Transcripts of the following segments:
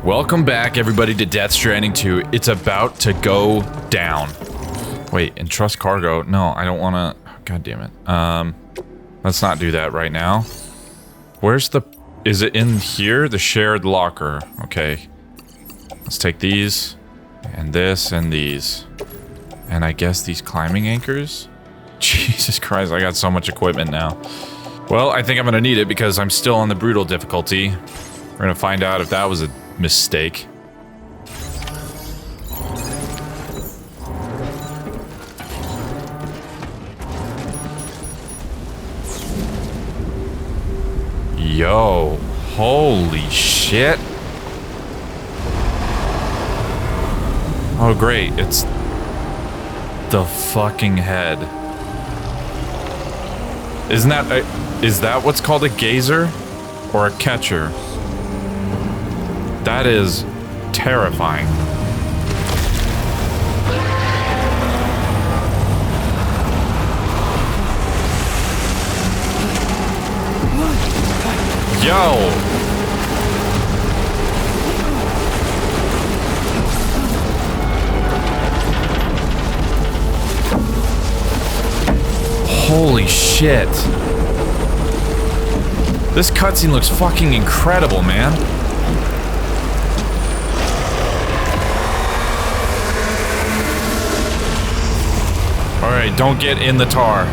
Welcome back, everybody, to Death Stranding 2. It's about to go down. Wait, entrust cargo. No, I don't want to... God damn it. Let's not do that right now. Where's the... Is it in here? The shared locker. Okay. Let's take these. And this and these. And I guess these climbing anchors? Jesus Christ, I got so much equipment now. Well, I think I'm gonna need it because I'm still on the brutal difficulty. We're gonna find out if that was a mistake. Yo, holy shit. Oh great, it's the fucking head. Isn't that is that what's called a gazer? Or a catcher? That is terrifying. Yo! Holy shit. This cutscene looks fucking incredible, man. Alright, don't get in the tar.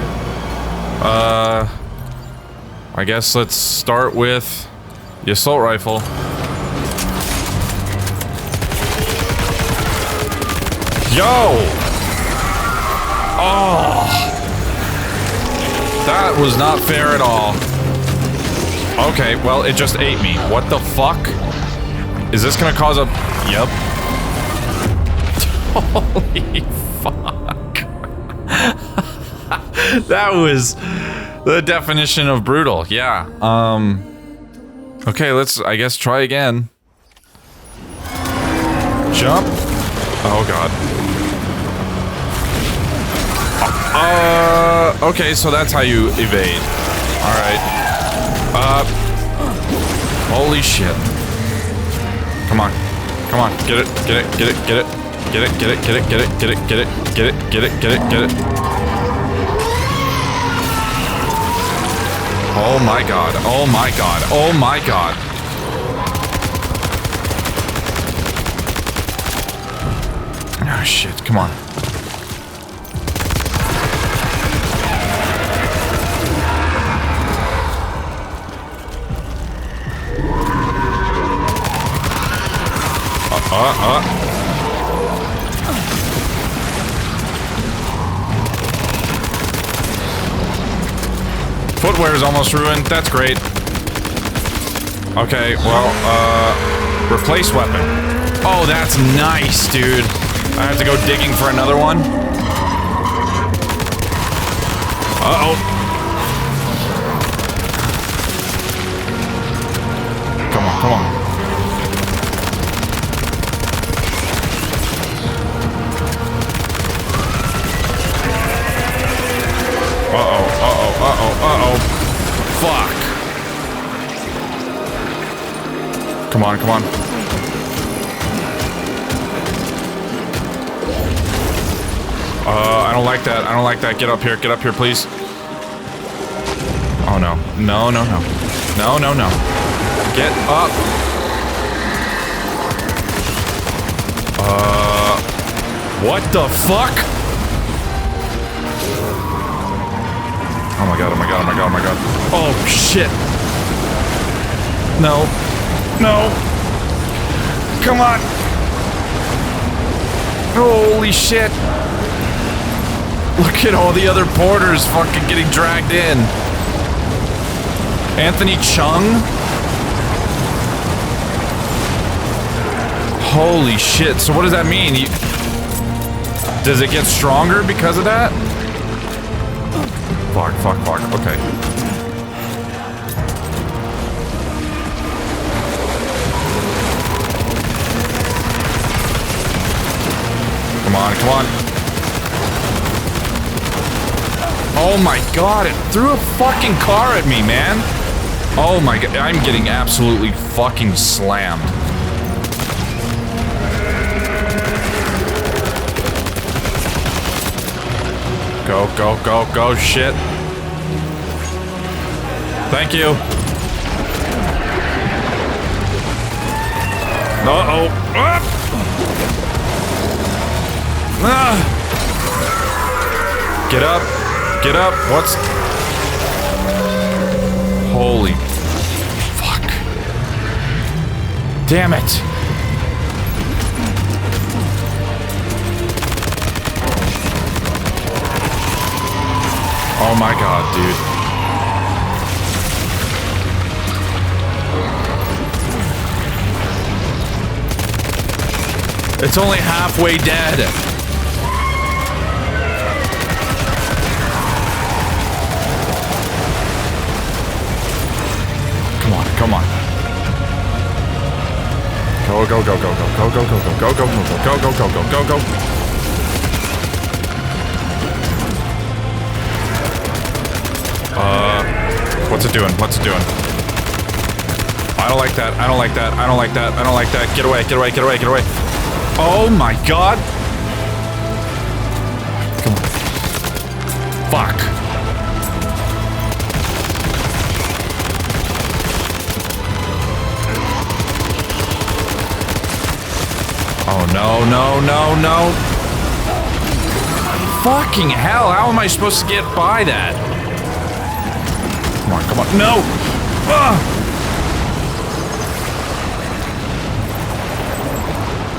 I guess let's start with the assault rifle. Yo! Oh! That was not fair at all. Okay, well, it just ate me. What the fuck? Is this gonna cause a... Yep. Holy fuck. That was the definition of brutal. Yeah. Okay, let's, I guess, try again. Jump. Oh, God. Okay, so that's how you evade. Alright. Holy shit. Come on. Come on. Get it. Get it. Get it. Get it. Get it. Get it. Get it. Get it. Get it. Get it. Get it. Get it. Get it. Get it. Oh my god. Oh my god. Oh my god. Oh shit. Come on. Footwear is almost ruined. That's great. Okay, well, replace weapon. Oh, that's nice, dude. I have to go digging for another one. Uh-oh. Come on, come on. Uh-oh. Fuck. Come on, come on. I don't like that. I don't like that. Get up here. Get up here, please. Oh, no. No, no, no. No, no, no. Get up. What the fuck? Oh my god, oh my god, oh my god, oh my god. Oh, shit. No. No. Come on. Holy shit. Look at all the other porters fucking getting dragged in. Anthony Chung? Holy shit. So what does that mean? Does it get stronger because of that? Fuck, fuck, fuck. Okay. Come on, come on. Oh my god, it threw a fucking car at me, man. Oh my god, I'm getting absolutely fucking slammed. Go, go, go, go, shit. Thank you. Uh-oh. Ah! Ah! Get up. Get up. What's... Holy... Fuck. Damn it. Oh my god, dude. It's only halfway dead. Come on, come on. Go, go, go, go, go, go, go, go, go, go, go, go, go, go, go, go, go. What's it doing? What's it doing? I don't like that. I don't like that. I don't like that. I don't like that. Get away, get away, get away, get away. Oh my god. Come on. Fuck. Oh no, no, no, no. Fucking hell, how am I supposed to get by that? Come on, come on. No! Ugh!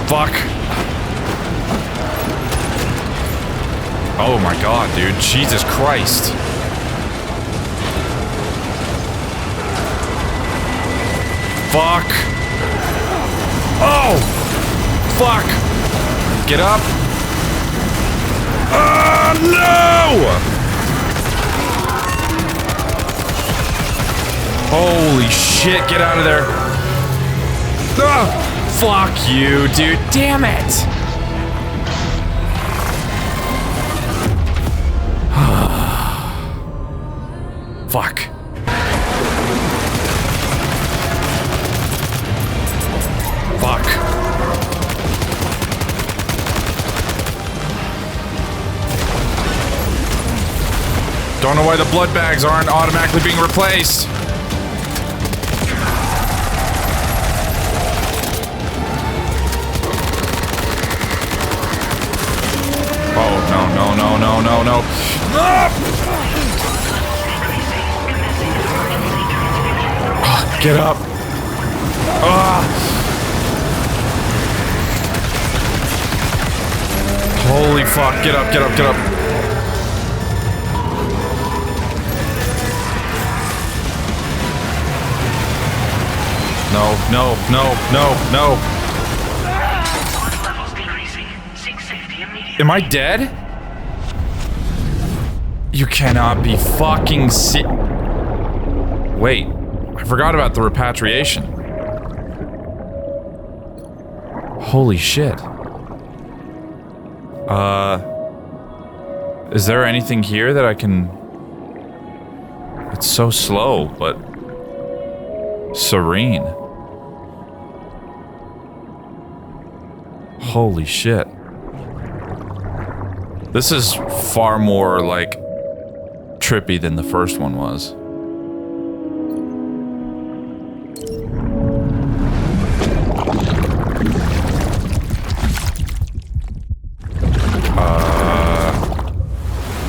Fuck. Oh my god, dude. Jesus Christ. Fuck. Oh! Fuck. Get up. No! Holy shit, get out of there. Ah! Fuck you, dude. Damn it. Fuck. Fuck. Don't know why the blood bags aren't automatically being replaced. No, no, no, no, no. Ah! Oh, get up. Ah! Holy fuck. Get up, get up, get up. No, no, no, no, no. Am I dead? You cannot be fucking Wait, I forgot about the repatriation. Holy shit. Is there anything here that I can... It's so slow, but... serene. Holy shit. This is far more, like, trippy than the first one was.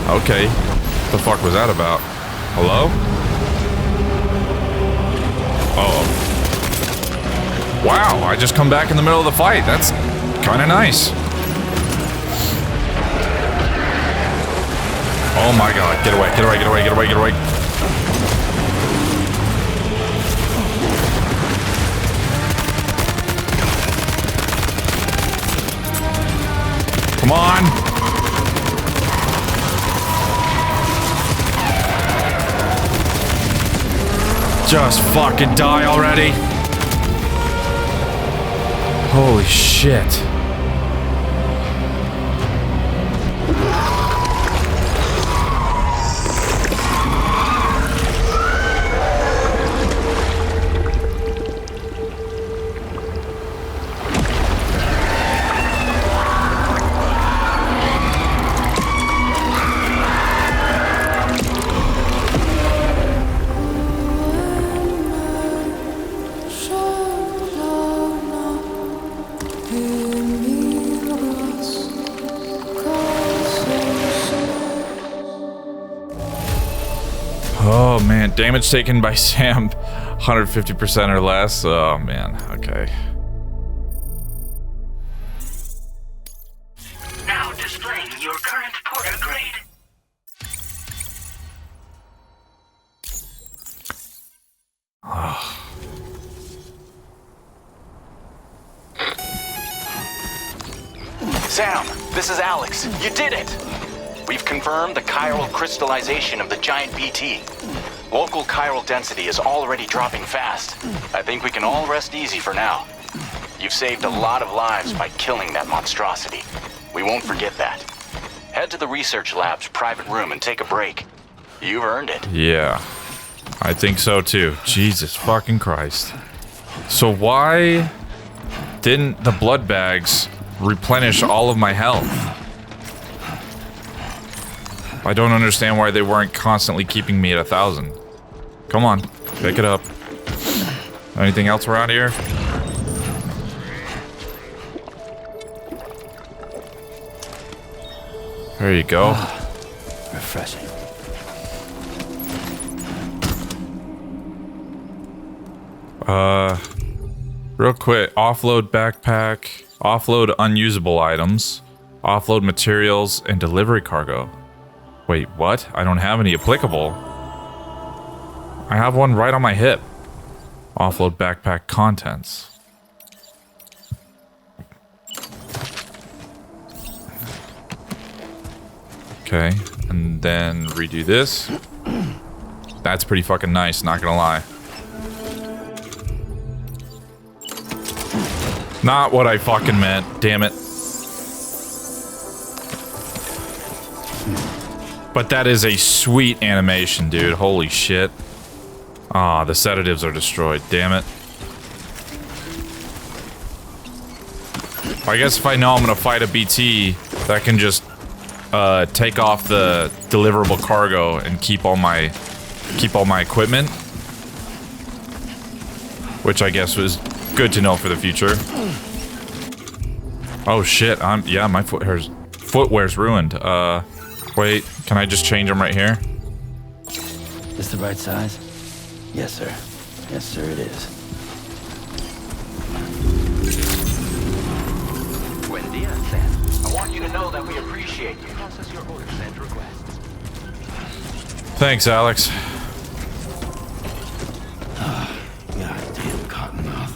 Okay. What the fuck was that about? Hello? Uh-oh. Wow, I just come back in the middle of the fight. That's kinda nice. Oh my god, get away, get away, get away, get away, get away. Come on! Just fucking die already. Holy shit. man, damage taken by Sam, 150% or less. Oh man, okay. Now displaying your current Porter grade. Sam, this is Alex. You did it! We've confirmed the chiral crystallization of the giant BT. Local chiral density is already dropping fast. I think we can all rest easy for now. You've saved a lot of lives by killing that monstrosity. We won't forget that. Head to the research lab's private room and take a break. You've earned it. Yeah, I think so too. Jesus fucking Christ. So why didn't the blood bags replenish all of my health? I don't understand why they weren't constantly keeping me at 1,000. Come on, pick it up. Anything else around here? There you go. Refreshing. Real quick, offload backpack, offload unusable items, offload materials, and delivery cargo. Wait, what? I don't have any applicable. I have one right on my hip. Offload backpack contents. Okay, and then redo this. That's pretty fucking nice, not gonna lie. Not what I fucking meant, damn it. But that is a sweet animation, dude. Holy shit. Ah, the sedatives are destroyed, damn it. I guess if I know I'm gonna fight a BT, that can just take off the deliverable cargo and keep all my equipment, which I guess was good to know for the future. Oh shit! Yeah, my footwear's ruined. Wait, can I just change them right here? This the right size? Yes, sir. Yes, sir, it is. Buen dia, Sam. I want you to know that we appreciate you. Process your orders and requests. Thanks, Alex. Goddamn cottonmouth.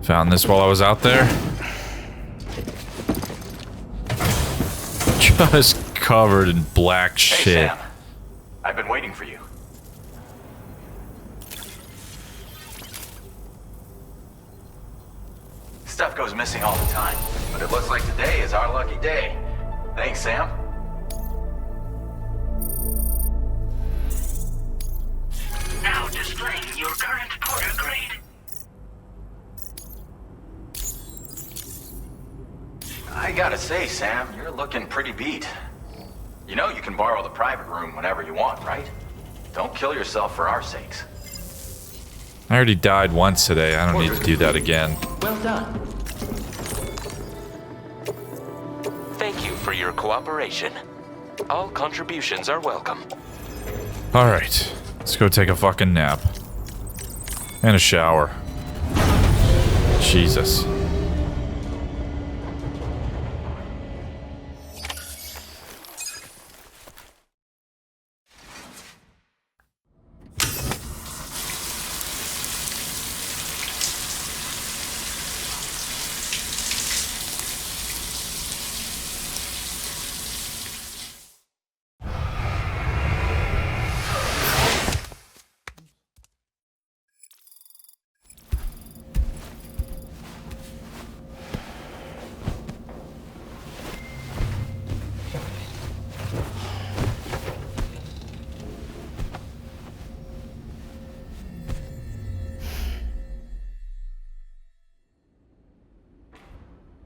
Found this while I was out there. Just covered in black shit. Hey, Sam. I've been waiting for you. Stuff goes missing all the time, but it looks like today is our lucky day. Thanks, Sam. Now displaying your current Porter grade. I gotta say, Sam, you're looking pretty beat. You know you can borrow the private room whenever you want, right? Don't kill yourself for our sakes. I already died once today. I don't need to do that again. Well done. Thank you for your cooperation. All contributions are welcome. Alright, let's go take a fucking nap. And a shower. Jesus.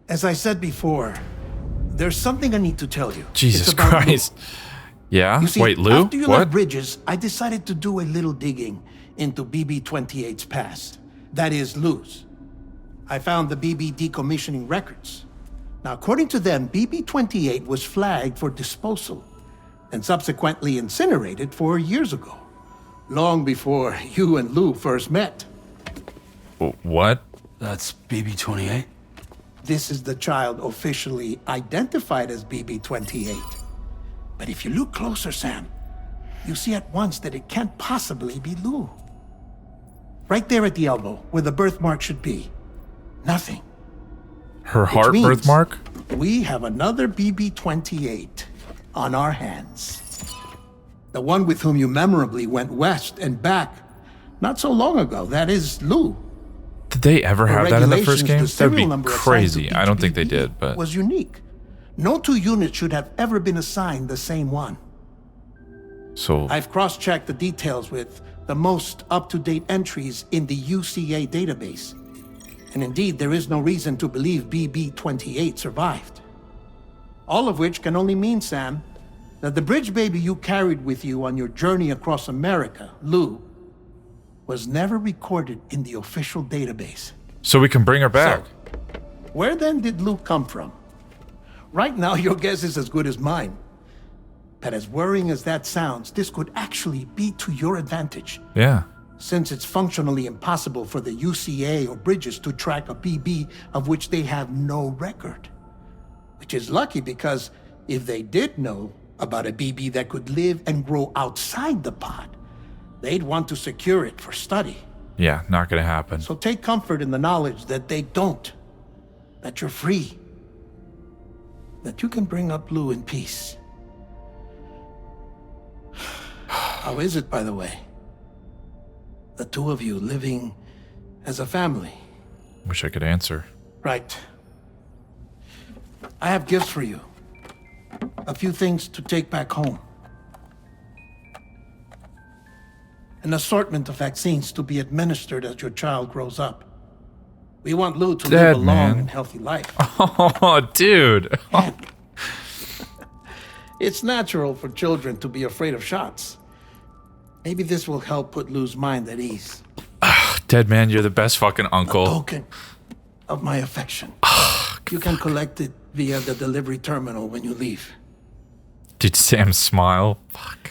As I said before, there's something I need to tell you. Jesus It's about Christ. Yeah? You see, Wait, Lou? after you What? left Bridges, I decided to do a little digging into BB-28's past. That is, Lou's. I found the BB decommissioning records. Now, according to them, BB-28 was flagged for disposal and subsequently incinerated 4 years ago, long before you and Lou first met. What? That's BB-28? This is the child officially identified as BB-28. But if you look closer, Sam, you see at once that it can't possibly be Lou. Right there at the elbow, where the birthmark should be. Nothing. Her Which heart means birthmark? We have another BB-28 on our hands. The one with whom you memorably went west and back not so long ago. That is Lou. Did they ever have that in the first game? The That would serial be number assigned crazy. to I don't each think they BB did, but... was unique. No two units should have ever been assigned the same one. So... I've cross-checked the details with the most up-to-date entries in the UCA database. And indeed, there is no reason to believe BB-28 survived. All of which can only mean, Sam, that the bridge baby you carried with you on your journey across America, Lou, was never recorded in the official database. So we can bring her back. So, where then did Lou come from? Right now, your guess is as good as mine. But as worrying as that sounds, this could actually be to your advantage. Yeah. Since it's functionally impossible for the UCA or Bridges to track a BB of which they have no record. Which is lucky because if they did know about a BB that could live and grow outside the pod, they'd want to secure it for study. Yeah, not gonna happen. So take comfort in the knowledge that they don't. That you're free. That you can bring up Lou in peace. How is it, by the way? The two of you living as a family. Wish I could answer. Right. I have gifts for you. A few things to take back home. An assortment of vaccines to be administered as your child grows up. We want Lou to live a long and healthy life. Oh, dude. It's natural for children to be afraid of shots. Maybe this will help put Lou's mind at ease. Dead man, you're the best fucking uncle. A token of my affection. You can collect it via the delivery terminal when you leave. Did Sam smile? Fuck.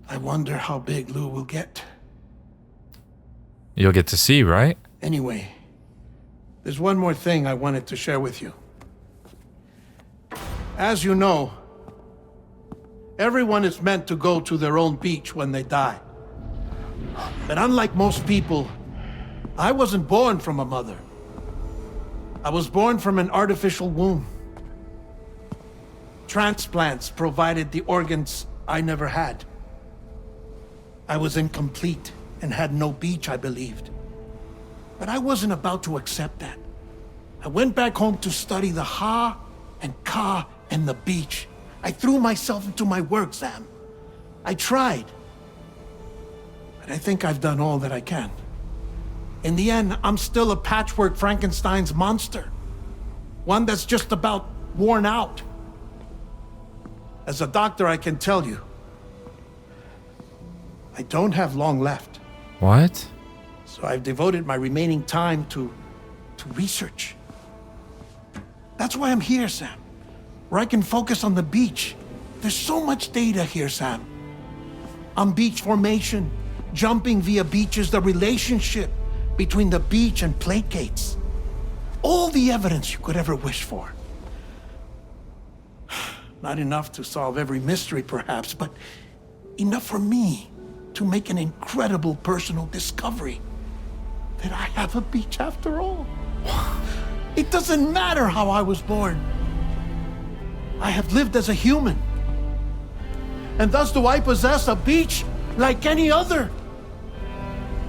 I wonder how big Lou will get. You'll get to see, right? Anyway, there's one more thing I wanted to share with you. As you know, everyone is meant to go to their own beach when they die. But unlike most people, I wasn't born from a mother. I was born from an artificial womb. Transplants provided the organs I never had. I was incomplete and had no beach, I believed. But I wasn't about to accept that. I went back home to study the Ha and Ka and the beach. I threw myself into my work, Sam. I tried. But I think I've done all that I can. In the end, I'm still a patchwork Frankenstein's monster. One that's just about worn out. As a doctor, I can tell you, I don't have long left. What? So I've devoted my remaining time to research. That's why I'm here, Sam. Where I can focus on the beach. There's so much data here, Sam. On beach formation, jumping via beaches, the relationship between the beach and plate gates. All the evidence you could ever wish for. Not enough to solve every mystery, perhaps, but enough for me to make an incredible personal discovery. That I have a beach after all. It doesn't matter how I was born. I have lived as a human. And thus do I possess a beach like any other.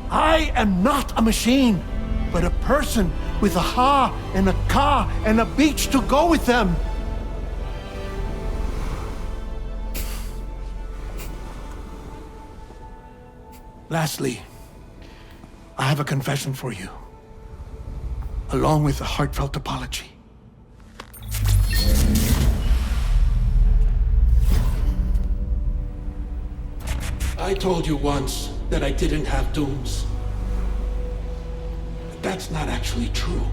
I am not a machine, but a person with a Ha and a Ka and a beach to go with them. Lastly, I have a confession for you, along with a heartfelt apology. I told you once that I didn't have dooms. But that's not actually true.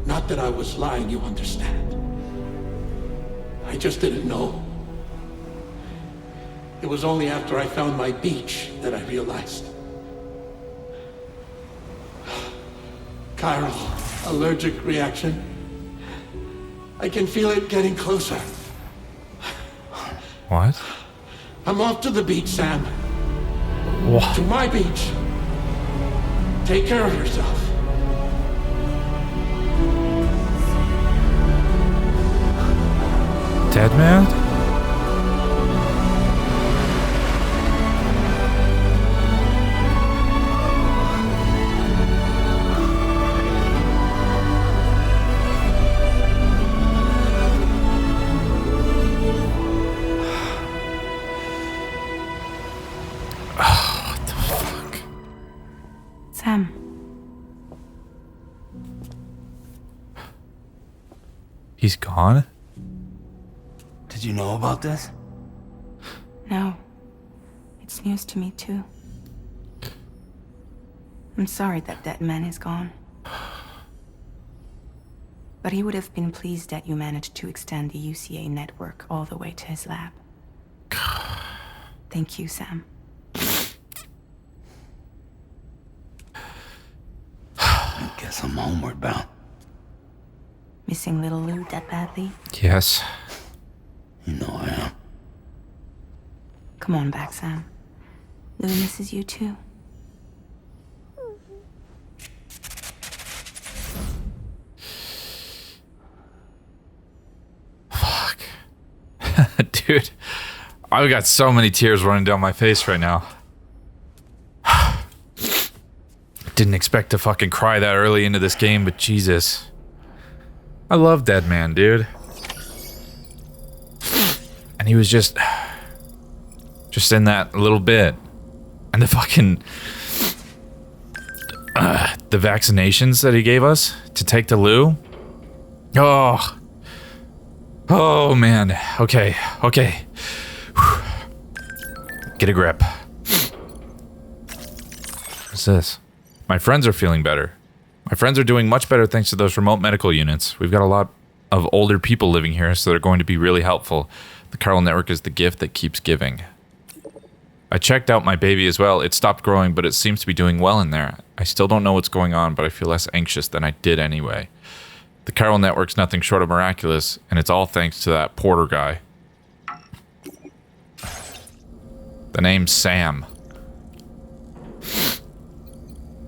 Not that I was lying, you understand. I just didn't know. It was only after I found my beach that I realized. Chiral allergic reaction. I can feel it getting closer. What? I'm off to the beach, Sam. What? To my beach. Take care of yourself. Dead man? Sam. He's gone? Did you know about this? No. It's news to me, too. I'm sorry that that man is gone. But he would have been pleased that you managed to extend the UCA network all the way to his lab. Thank you, Sam. I guess I'm homeward bound. Missing little Lou that badly? Yes. You know I am. Come on back, Sam. Lou misses you, too. Fuck. Dude, I've got so many tears running down my face right now. Didn't expect to fucking cry that early into this game, but Jesus. I love Dead Man, dude. And he was just in that little bit. And the fucking the vaccinations that he gave us to take to Lou. Oh man. Okay. Whew. Get a grip. What's this? My friends are feeling better. My friends are doing much better thanks to those remote medical units. We've got a lot of older people living here, so they're going to be really helpful. The chiral network is the gift that keeps giving. I checked out my baby as well. It stopped growing, but it seems to be doing well in there. I still don't know what's going on, but I feel less anxious than I did anyway. The chiral network's nothing short of miraculous, and it's all thanks to that Porter guy. The name's Sam.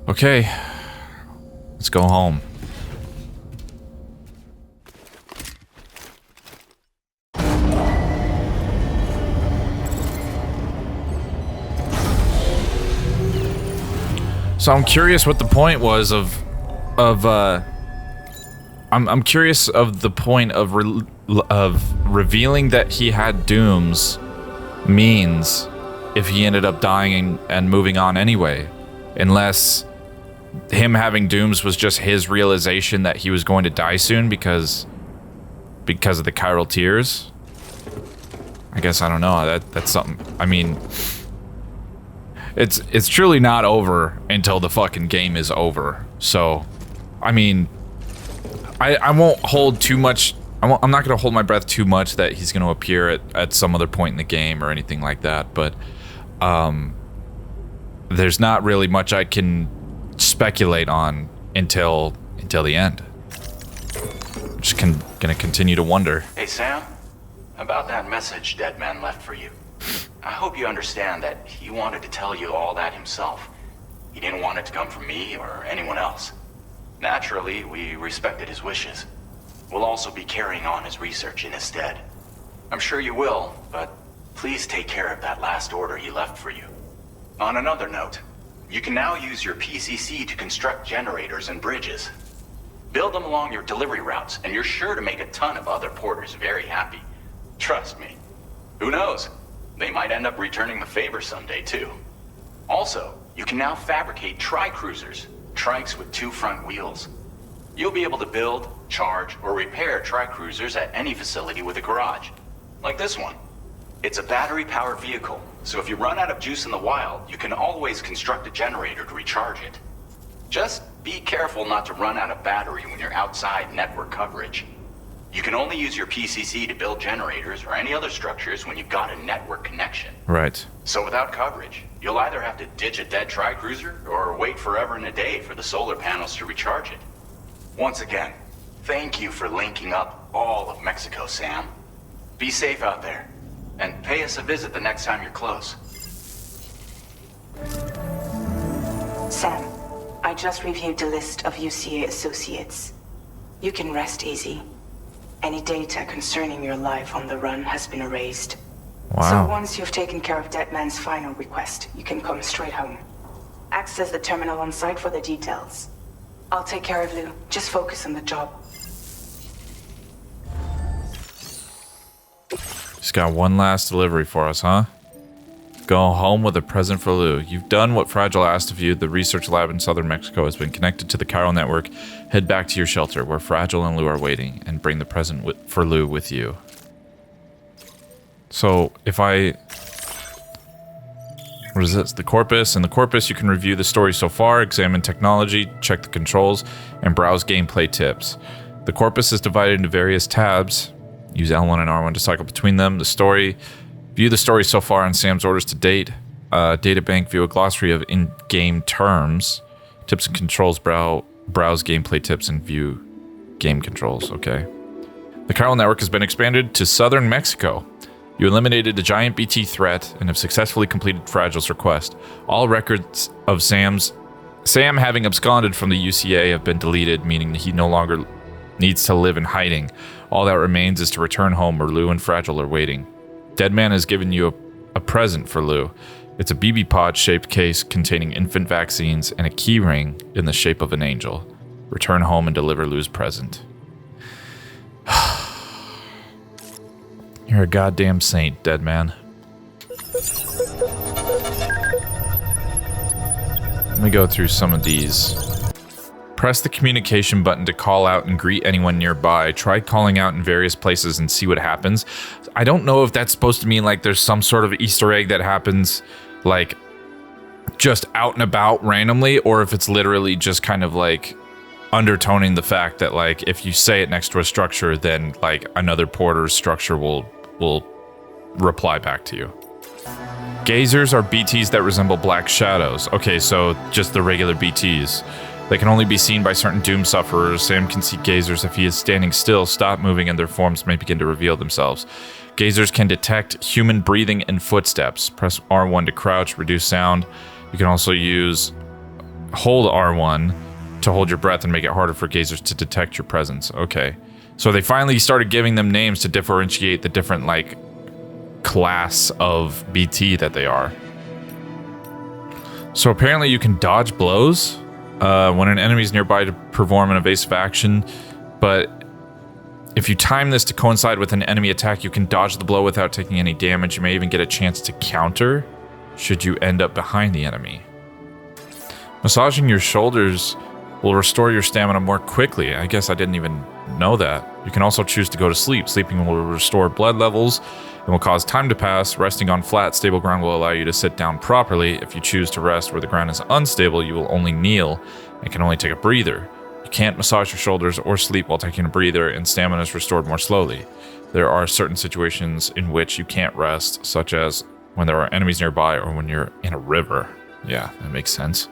Okay. Let's go home. So I'm curious what the point was I'm curious of the point of revealing that he had dooms means if he ended up dying and moving on anyway, unless him having dooms was just his realization that he was going to die soon because of the chiral tears. I guess I don't know. That's something. I mean, it's truly not over until the fucking game is over. So, I mean, I won't hold too much. I'm not gonna hold my breath too much that he's gonna appear at some other point in the game or anything like that. But there's not really much I can speculate on until the end. I'm just gonna continue to wonder. Hey, Sam. About that message Dead Man left for you. I hope you understand that he wanted to tell you all that himself. He didn't want it to come from me or anyone else. Naturally, we respected his wishes. We'll also be carrying on his research in his stead. I'm sure you will, but please take care of that last order he left for you. On another note, you can now use your PCC to construct generators and bridges. Build them along your delivery routes, and you're sure to make a ton of other porters very happy. Trust me. Who knows? They might end up returning the favor someday, too. Also, you can now fabricate tri-cruisers, trikes with 2 front wheels. You'll be able to build, charge, or repair tri-cruisers at any facility with a garage. Like this one. It's a battery-powered vehicle, so if you run out of juice in the wild, you can always construct a generator to recharge it. Just Be careful not to run out of battery when you're outside network coverage. You can only use your PCC to build generators or any other structures when you've got a network connection. Right. So without coverage, you'll either have to ditch a dead tri-cruiser or wait forever and a day for the solar panels to recharge it. Once again, thank you for linking up all of Mexico, Sam. Be safe out there, and pay us a visit the next time you're close. Sam, I just reviewed the list of UCA associates. You can rest easy. Any data concerning your life on the run has been erased. Wow. So once you've taken care of Deadman's final request, you can come straight home. Access the terminal on site for the details. I'll take care of Lou. Just focus on the job. He's got one last delivery for us, huh? Go home with a present for Lou. You've done what Fragile asked of you. The research lab in southern Mexico has been connected to the chiral network. Head back to your shelter where Fragile and Lou are waiting and bring the present for Lou with you. So if I... What is this? The Corpus. In the Corpus, you can review the story so far, examine technology, check the controls, and browse gameplay tips. The Corpus is divided into various tabs. Use L1 and R1 to cycle between them. The story... View the story so far on Sam's orders to date. Databank, view a glossary of in-game terms. Tips and controls, browse gameplay tips, and view game controls. Okay. The chiral network has been expanded to southern Mexico. You eliminated the giant BT threat and have successfully completed Fragile's request. All records of Sam having absconded from the UCA have been deleted, meaning that he no longer needs to live in hiding. All that remains is to return home where Lou and Fragile are waiting. Deadman has given you a present for Lou. It's a BB pod-shaped case containing infant vaccines and a key ring in the shape of an angel. Return home and deliver Lou's present. You're a goddamn saint, Deadman. Let me go through some of these. Press the communication button to call out and greet anyone nearby. Try calling out in various places and see what happens. I don't know if that's supposed to mean like there's some sort of Easter egg that happens like just out and about randomly, or if it's literally just kind of like undertoning the fact that like if you say it next to a structure, then like another porter's structure will reply back to you. Gazers are BTs that resemble black shadows. Okay, so just the regular BTs. They can only be seen by certain doom sufferers. Sam can see gazers if he is standing still, stop moving, and their forms may begin to reveal themselves. Gazers can detect human breathing and footsteps. Press R1 to crouch, reduce sound. You can also hold R1 to hold your breath and make it harder for gazers to detect your presence. Okay. So they finally started giving them names to differentiate the different, like, class of BT that they are. So apparently you can dodge blows when an enemy is nearby to perform an evasive action, but if you time this to coincide with an enemy attack, you can dodge the blow without taking any damage. You may even get a chance to counter should you end up behind the enemy. Massaging your shoulders will restore your stamina more quickly. I guess I didn't even know that. You can also choose to go to sleep. Sleeping will restore blood levels and will cause time to pass. Resting on flat, stable ground will allow you to sit down properly. If you choose to rest where the ground is unstable, you will only kneel and can only take a breather. You can't massage your shoulders or sleep while taking a breather, and stamina is restored more slowly. There are certain situations in which you can't rest, such as when there are enemies nearby or when you're in a river. Yeah, that makes sense.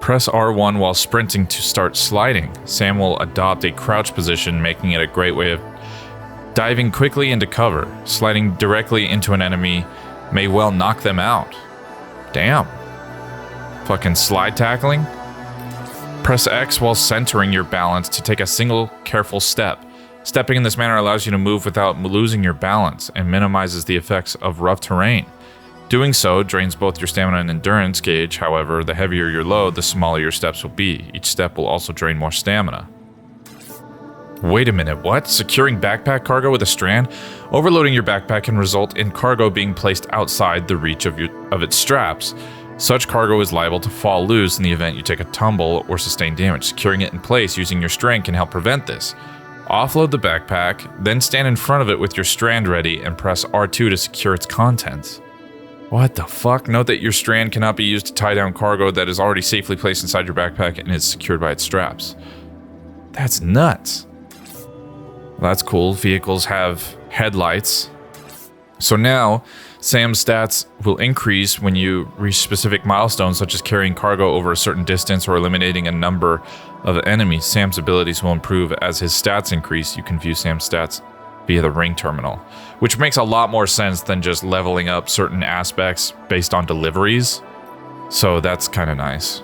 Press R1 while sprinting to start sliding. Sam will adopt a crouch position, making it a great way of diving quickly into cover. Sliding directly into an enemy may well knock them out. Damn. Fucking slide tackling? Press X while centering your balance to take a single careful step. Stepping in this manner allows you to move without losing your balance and minimizes the effects of rough terrain. Doing so drains both your stamina and endurance gauge. However, the heavier your load, the smaller your steps will be. Each step will also drain more stamina. Wait a minute, what? Securing backpack cargo with a strand? Overloading your backpack can result in cargo being placed outside the reach of its straps. Such cargo is liable to fall loose in the event you take a tumble or sustain damage. Securing it in place using your strand can help prevent this. Offload the backpack, then stand in front of it with your strand ready and press R2 to secure its contents. What the fuck? Note that your strand cannot be used to tie down cargo that is already safely placed inside your backpack and is secured by its straps. That's nuts. Well, that's cool. Vehicles have headlights. So now, Sam's stats will increase when you reach specific milestones, such as carrying cargo over a certain distance or eliminating a number of enemies. Sam's abilities will improve as his stats increase. You can view Sam's stats via the ring terminal, which makes a lot more sense than just leveling up certain aspects based on deliveries. So that's kind of nice.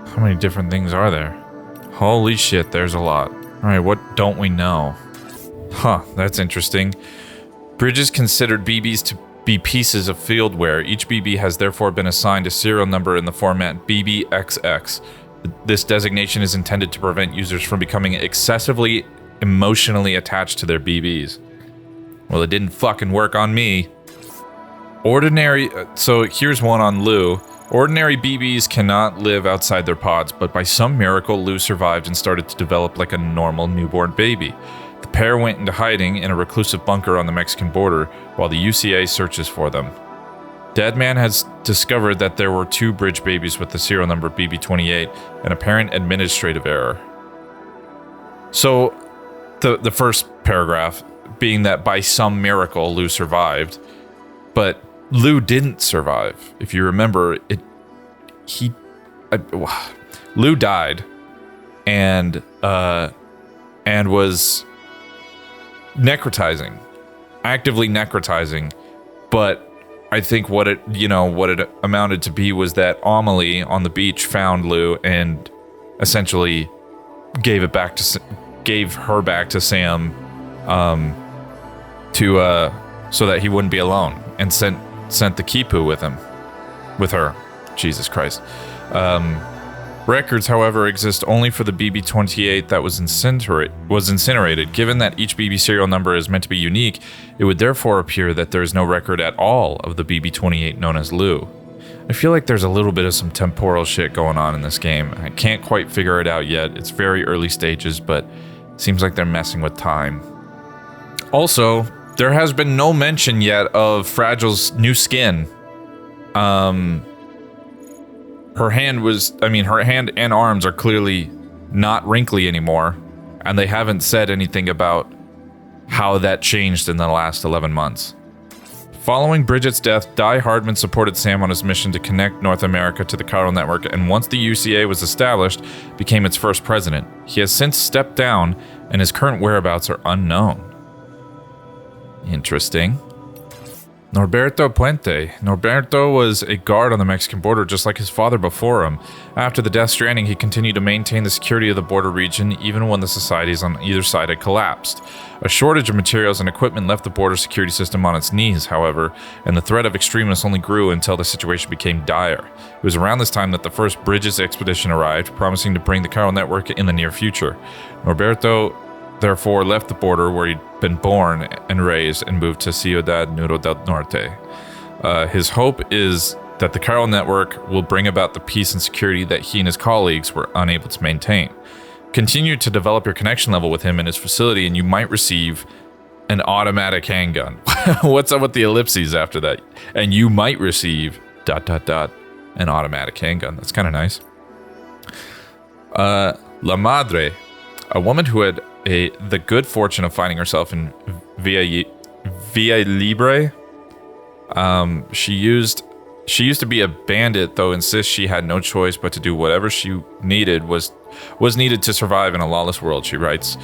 How many different things are there? Holy shit, there's a lot. All right, what don't we know? Huh, that's interesting. Bridges considered BBs to be pieces of fieldware. Each BB has therefore been assigned a serial number in the format BBXX. This designation is intended to prevent users from becoming excessively emotionally attached to their BBs. Well, it didn't fucking work on me. So here's one on Lou. Ordinary BBs cannot live outside their pods, but by some miracle, Lou survived and started to develop like a normal newborn baby. The pair went into hiding in a reclusive bunker on the Mexican border while the UCA searches for them. Deadman has discovered that there were 2 bridge babies with the serial number BB28, an apparent administrative error. So, the first paragraph being that by some miracle Lou survived, but Lou didn't survive. If you remember, Lou died and was necrotizing, actively necrotizing, but I think what it amounted to be was that Amelie on the beach found Lou and essentially gave her back to Sam, so that he wouldn't be alone, and sent the Kipu with her. Jesus Christ. Records, however, exist only for the BB-28 that was incinerated. Given that each BB serial number is meant to be unique, it would therefore appear that there is no record at all of the BB-28 known as Lou. I feel like there's a little bit of some temporal shit going on in this game. I can't quite figure it out yet. It's very early stages, but it seems like they're messing with time. Also, there has been no mention yet of Fragile's new skin. Her hand and arms are clearly not wrinkly anymore, and they haven't said anything about how that changed in the last 11 months. Following Bridget's death, Die Hardman supported Sam on his mission to connect North America to the chiral network, and once the UCA was established, became its first president. He has since stepped down, and his current whereabouts are unknown. Interesting. Norberto Puente. Norberto was a guard on the Mexican border just like his father before him. After the Death Stranding, he continued to maintain the security of the border region even when the societies on either side had collapsed. A shortage of materials and equipment left the border security system on its knees, however, and the threat of extremists only grew until the situation became dire. It was around this time that the first Bridges expedition arrived, promising to bring the chiral network in the near future. Norberto therefore left the border where he'd been born and raised and moved to Ciudad Nudo del Norte. His hope is that the chiral network will bring about the peace and security that he and his colleagues were unable to maintain. Continue to develop your connection level with him and his facility, and you might receive an automatic handgun. What's up with the ellipses after that? And you might receive ... an automatic handgun. That's kind of nice. La Madre, a woman who had the good fortune of finding herself in Villa Libre. She used to be a bandit, though insists she had no choice but to do whatever she needed was needed to survive in a lawless world, she writes.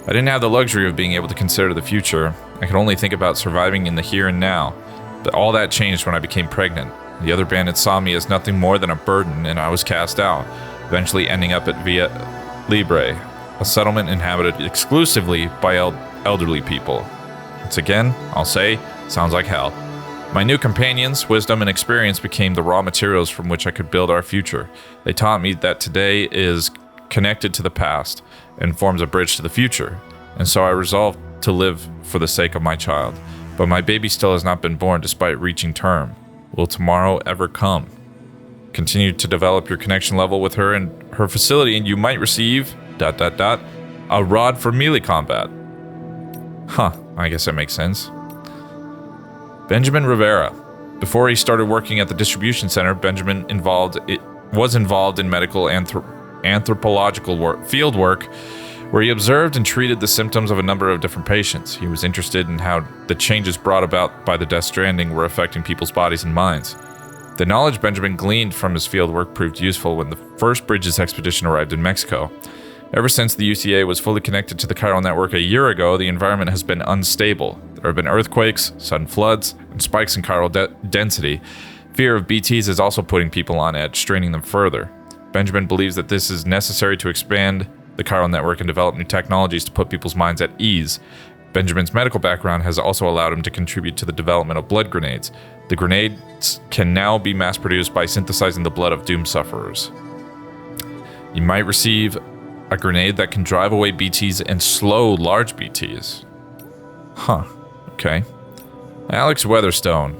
I didn't have the luxury of being able to consider the future. I could only think about surviving in the here and now. But all that changed when I became pregnant. The other bandits saw me as nothing more than a burden, and I was cast out, eventually ending up at Villa Libre, a settlement inhabited exclusively by elderly people. Once again, I'll say, sounds like hell. My new companions, wisdom, and experience became the raw materials from which I could build our future. They taught me that today is connected to the past and forms a bridge to the future, and so I resolved to live for the sake of my child. But my baby still has not been born despite reaching term. Will tomorrow ever come? Continue to develop your connection level with her and her facility, and you might receive ... a rod for melee combat. Huh, I guess that makes sense. Benjamin Rivera. Before he started working at the distribution center, Benjamin was involved in medical anthropological field work, where he observed and treated the symptoms of a number of different patients. He was interested in how the changes brought about by the Death Stranding were affecting people's bodies and minds. The knowledge Benjamin gleaned from his field work proved useful when the first Bridges expedition arrived in Mexico. Ever since the UCA was fully connected to the chiral network a year ago, the environment has been unstable. There have been earthquakes, sudden floods, and spikes in chiral density. Fear of BTs is also putting people on edge, straining them further. Benjamin believes that this is necessary to expand the chiral network and develop new technologies to put people's minds at ease. Benjamin's medical background has also allowed him to contribute to the development of blood grenades. The grenades can now be mass-produced by synthesizing the blood of doom sufferers. You might receive a grenade that can drive away BTs and slow large BTs. Huh. Okay. Alex Weatherstone,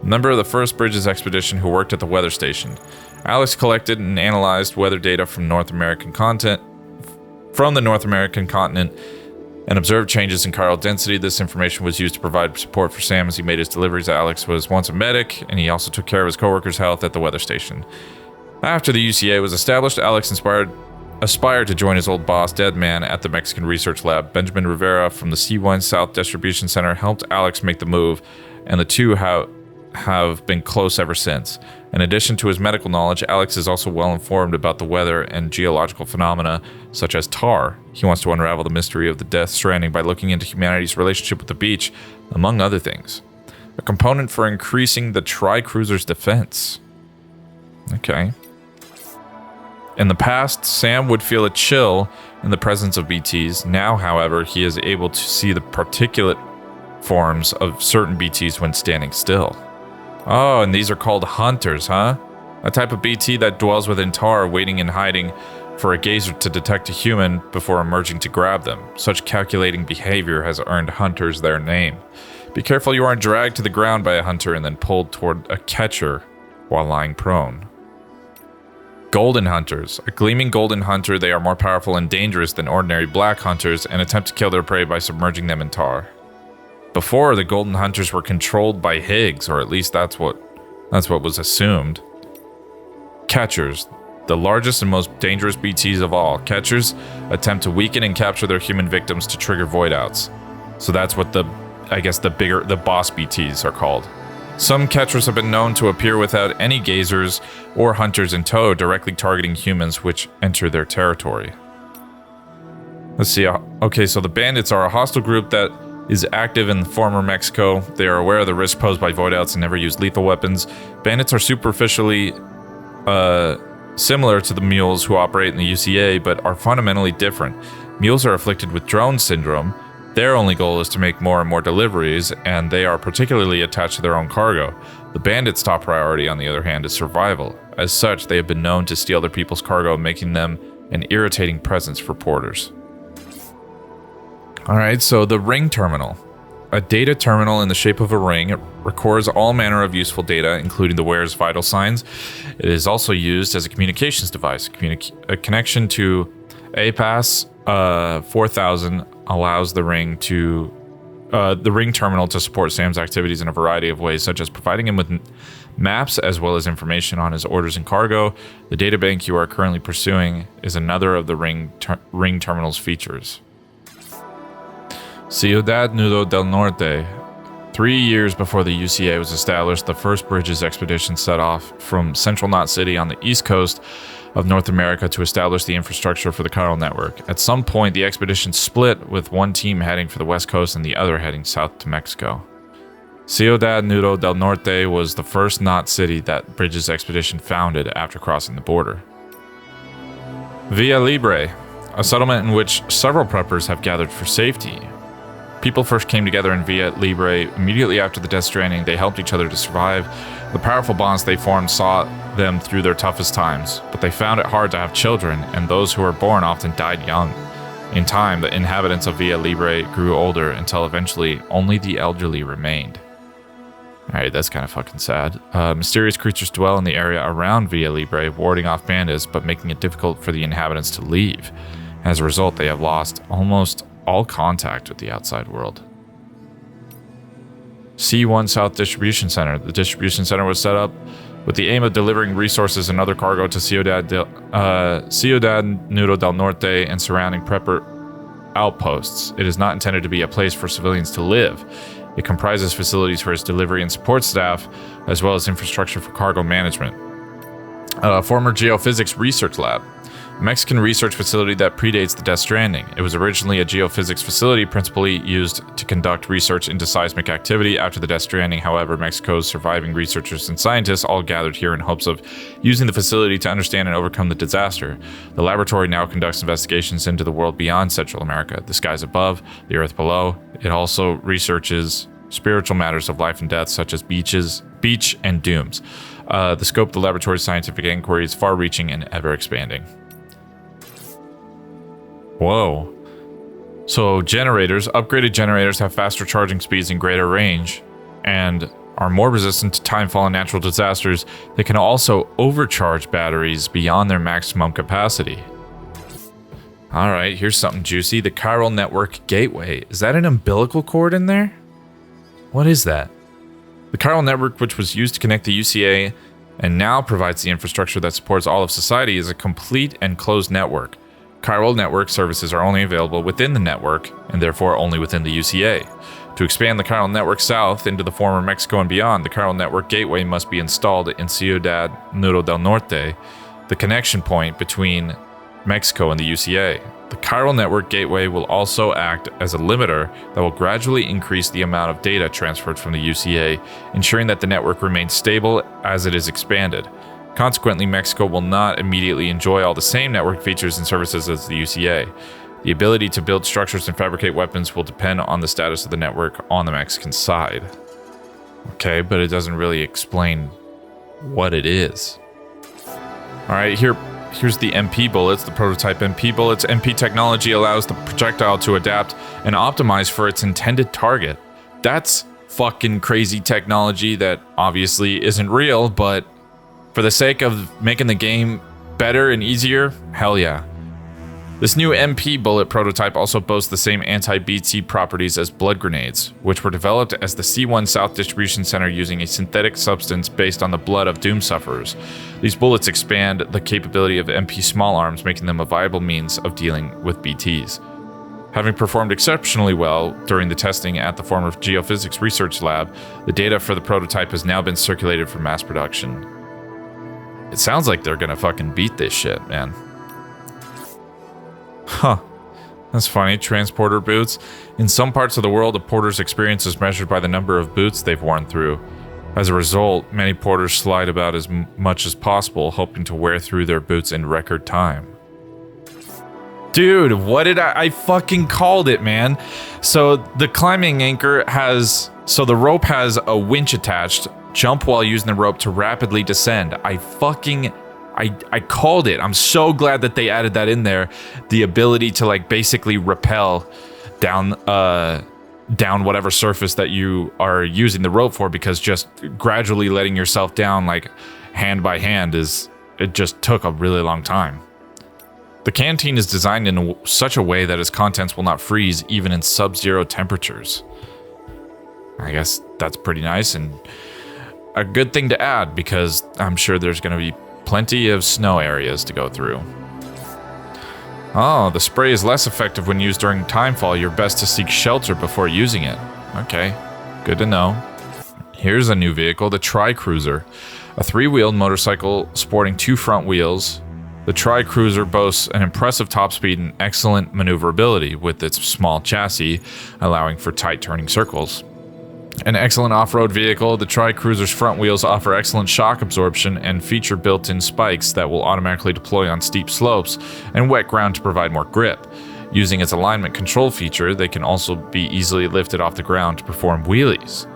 member of the first Bridges expedition who worked at the weather station. Alex collected and analyzed weather data from the North American continent and observed changes in chiral density. This information was used to provide support for Sam as he made his deliveries. Alex was once a medic, and he also took care of his coworkers' health at the weather station. After the UCA was established, Alex aspired to join his old boss, Deadman, at the Mexican Research Lab. Benjamin Rivera from the C1 South Distribution Center helped Alex make the move, and the two have been close ever since. In addition to his medical knowledge, Alex is also well informed about the weather and geological phenomena such as tar. He wants to unravel the mystery of the Death Stranding by looking into humanity's relationship with the beach, among other things. A component for increasing the Tri-Cruiser's defense. Okay. In the past, Sam would feel a chill in the presence of BTs. Now, however, he is able to see the particulate forms of certain BTs when standing still. Oh, and these are called hunters, huh? A type of BT that dwells within tar, waiting and hiding for a gazer to detect a human before emerging to grab them. Such calculating behavior has earned hunters their name. Be careful you aren't dragged to the ground by a hunter and then pulled toward a catcher while lying prone. Golden hunters. A gleaming golden hunter, they are more powerful and dangerous than ordinary black hunters and attempt to kill their prey by submerging them in tar. Before, the golden hunters were controlled by Higgs, or at least that's what was assumed. Catchers. The largest and most dangerous BTs of all. Catchers attempt to weaken and capture their human victims to trigger void outs. So that's what the boss BTs are called. Some catchers have been known to appear without any gazers or hunters in tow, directly targeting humans which enter their territory. Let's see. Okay, so the bandits are a hostile group that is active in former Mexico. They are aware of the risk posed by void outs and never use lethal weapons. Bandits are superficially similar to the mules who operate in the UCA, but are fundamentally different. Mules are afflicted with drone syndrome. Their only goal is to make more and more deliveries, and they are particularly attached to their own cargo. The bandits' top priority, on the other hand, is survival. As such, they have been known to steal other people's cargo, making them an irritating presence for porters. Alright, so the ring terminal. A data terminal in the shape of a ring. It records all manner of useful data, including the wearer's vital signs. It is also used as a communications device. A connection to APAS 4000 allows the ring terminal to support Sam's activities in a variety of ways, such as providing him with maps as well as information on his orders and cargo. The databank you are currently pursuing is another of the ring terminal's features. Ciudad Nudo del Norte. 3 years before the UCA was established, the first Bridges expedition set off from Central Knot City on the east coast of North America to establish the infrastructure for the chiral network. At some point, the expedition split, with one team heading for the west coast and the other heading south to Mexico. Ciudad Nudo del Norte was the first knot city that Bridges expedition founded after crossing the border. Villa Libre, a settlement in which several preppers have gathered for safety. People first came together in Villa Libre immediately after the Death Stranding. They helped each other to survive. The powerful bonds they formed saw them through their toughest times, but they found it hard to have children, and those who were born often died young. In time, the inhabitants of Villa Libre grew older until eventually only the elderly remained. Alright, that's kind of fucking sad. Mysterious creatures dwell in the area around Villa Libre, warding off bandits, but making it difficult for the inhabitants to leave. As a result, they have lost almost all contact with the outside world. C1 South Distribution Center. The distribution center was set up with the aim of delivering resources and other cargo to Ciudad Nudo del Norte and surrounding prepper outposts. It is not intended to be a place for civilians to live. It comprises facilities for its delivery and support staff, as well as infrastructure for cargo management. Former geophysics research lab. A Mexican research facility that predates the Death Stranding. It was originally a geophysics facility principally used to conduct research into seismic activity. After the Death Stranding, however, Mexico's surviving researchers and scientists all gathered here in hopes of using the facility to understand and overcome the disaster. The laboratory now conducts investigations into the world beyond Central America, the skies above, the earth below. It also researches spiritual matters of life and death, such as beach and dooms. The scope of the laboratory's scientific inquiry is far-reaching and ever-expanding. Whoa. So upgraded generators have faster charging speeds and greater range, and are more resistant to timefall and natural disasters. They can also overcharge batteries beyond their maximum capacity. Alright, here's something juicy. The Chiral Network Gateway. Is that an umbilical cord in there? What is that? The Chiral Network, which was used to connect the UCA and now provides the infrastructure that supports all of society, is a complete and closed network. Chiral network services are only available within the network, and therefore only within the UCA. To expand the Chiral network south into the former Mexico and beyond, the Chiral network gateway must be installed in Ciudad Nudo del Norte, the connection point between Mexico and the UCA. The Chiral network gateway will also act as a limiter that will gradually increase the amount of data transferred from the UCA, ensuring that the network remains stable as it is expanded. Consequently, Mexico will not immediately enjoy all the same network features and services as the UCA. The ability to build structures and fabricate weapons will depend on the status of the network on the Mexican side. Okay, but it doesn't really explain what it is. Alright, here's the MP bullets, the prototype MP bullets. MP technology allows the projectile to adapt and optimize for its intended target. That's fucking crazy technology that obviously isn't real, but for the sake of making the game better and easier, hell yeah. This new MP bullet prototype also boasts the same anti-BT properties as blood grenades, which were developed as the C1 South Distribution Center using a synthetic substance based on the blood of doom sufferers. These bullets expand the capability of MP small arms, making them a viable means of dealing with BTs. Having performed exceptionally well during the testing at the former geophysics research lab, the data for the prototype has now been circulated for mass production. It sounds like they're gonna fucking beat this shit, man. Huh. That's funny. Transporter boots. In some parts of the world, a porter's experience is measured by the number of boots they've worn through. As a result, many porters slide about as much as possible, hoping to wear through their boots in record time. Dude, what did I fucking called it, man. So the climbing anchor so the rope has a winch attached. Jump while using the rope to rapidly descend. I called it. I'm so glad that they added that in there. The ability to like basically rappel down whatever surface that you are using the rope for, because just gradually letting yourself down like hand by hand it just took a really long time. The canteen is designed in such a way that its contents will not freeze even in sub-zero temperatures. I guess that's pretty nice and a good thing to add, because I'm sure there's going to be plenty of snow areas to go through. Oh, the spray is less effective when used during timefall. You're best to seek shelter before using it. Okay, good to know. Here's a new vehicle, the Tri-Cruiser. A three-wheeled motorcycle sporting two front wheels. The Tri-Cruiser boasts an impressive top speed and excellent maneuverability with its small chassis, allowing for tight turning circles. An excellent off-road vehicle, the Tri-Cruiser's front wheels offer excellent shock absorption and feature built-in spikes that will automatically deploy on steep slopes and wet ground to provide more grip. Using its alignment control feature, they can also be easily lifted off the ground to perform wheelies.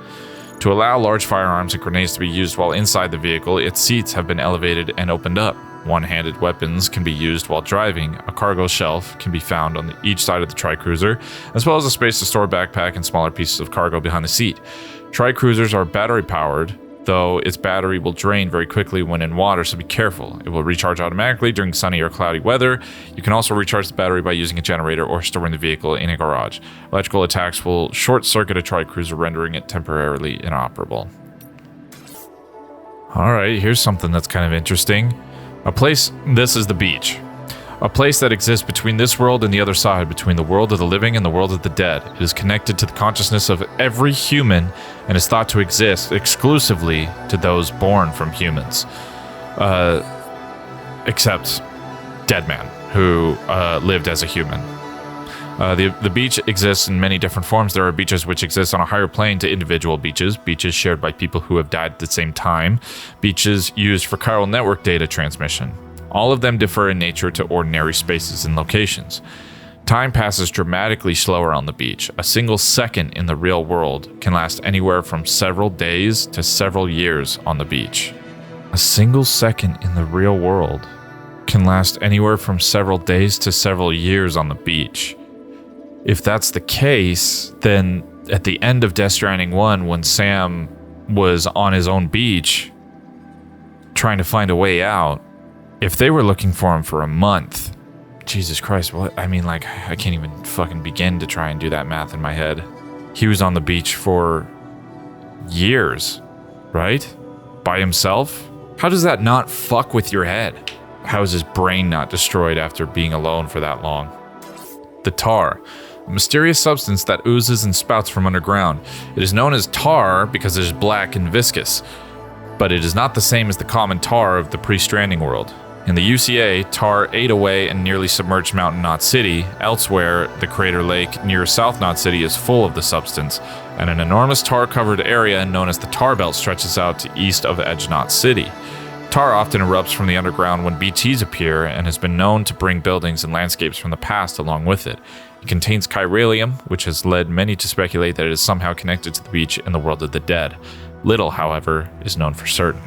To allow large firearms and grenades to be used while inside the vehicle, its seats have been elevated and opened up. One-handed weapons can be used while driving. A cargo shelf can be found on each side of the Tri-Cruiser, as well as a space to store a backpack and smaller pieces of cargo behind the seat. Tri-Cruisers are battery-powered though its battery will drain very quickly when in water, so be careful. It will recharge automatically during sunny or cloudy weather. You can also recharge the battery by using a generator or storing the vehicle in a garage. Electrical attacks will short-circuit a tri-cruiser, rendering it temporarily inoperable. Alright, here's something that's kind of interesting. This is the beach. A place that exists between this world and the other side, between the world of the living and the world of the dead. It is connected to the consciousness of every human and is thought to exist exclusively to those born from humans. Except Deadman, who lived as a human. The beach exists in many different forms. There are beaches which exist on a higher plane to individual beaches shared by people who have died at the same time, beaches used for chiral network data transmission. All of them differ in nature to ordinary spaces and locations. Time passes dramatically slower on the beach. A single second in the real world can last anywhere from several days to several years on the beach. A single second in the real world can last anywhere from several days to several years on the beach. If that's the case, then at the end of Death Stranding 1, when Sam was on his own beach trying to find a way out, if they were looking for him for a month, Jesus Christ, I can't even fucking begin to try and do that math in my head. He was on the beach for years, right? By himself? How does that not fuck with your head? How is his brain not destroyed after being alone for that long? The tar, a mysterious substance that oozes and spouts from underground. It is known as tar because it is black and viscous, but it is not the same as the common tar of the pre-Stranding world. In the UCA, tar ate away and nearly submerged Mountain Knot City. Elsewhere, the crater lake near South Knot City is full of the substance, and an enormous tar-covered area known as the Tar Belt stretches out to east of Edge Knot City. Tar often erupts from the underground when BTs appear and has been known to bring buildings and landscapes from the past along with it. It contains chiralium, which has led many to speculate that it is somehow connected to the beach and the world of the dead. Little, however, is known for certain.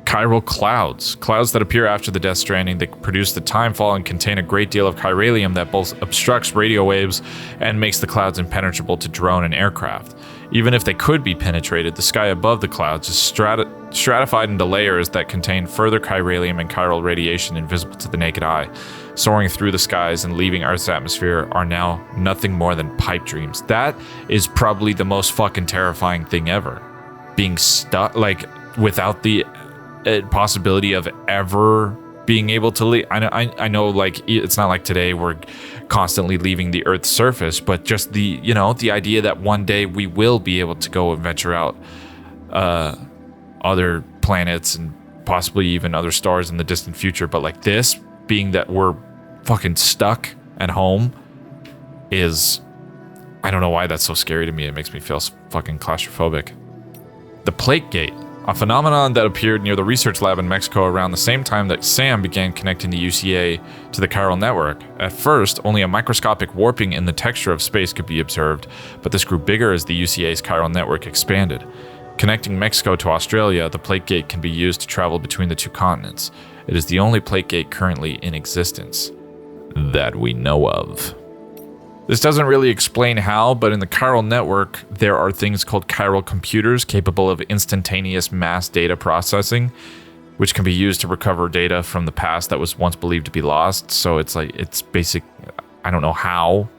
Chiral clouds. Clouds that appear after the Death Stranding that produce the timefall and contain a great deal of chiralium that both obstructs radio waves and makes the clouds impenetrable to drone and aircraft. Even if they could be penetrated, the sky above the clouds is stratified into layers that contain further chiralium and chiral radiation invisible to the naked eye. Soaring through the skies and leaving Earth's atmosphere are now nothing more than pipe dreams. That is probably the most fucking terrifying thing ever. Being stuck, without the possibility of ever being able to leave. I know, it's not like today we're constantly leaving the Earth's surface, but just the idea that one day we will be able to go and venture out other planets and possibly even other stars in the distant future. But this, being that we're fucking stuck at home, is, I don't know why that's so scary to me. It makes me feel fucking claustrophobic. The Plate Gate. A phenomenon that appeared near the research lab in Mexico around the same time that Sam began connecting the UCA to the chiral network. At first, only a microscopic warping in the texture of space could be observed, but this grew bigger as the UCA's chiral network expanded. Connecting Mexico to Australia, the Plate Gate can be used to travel between the two continents. It is the only Plate Gate currently in existence that we know of. This doesn't really explain how, but in the chiral network, there are things called chiral computers capable of instantaneous mass data processing, which can be used to recover data from the past that was once believed to be lost. So it's basic. I don't know how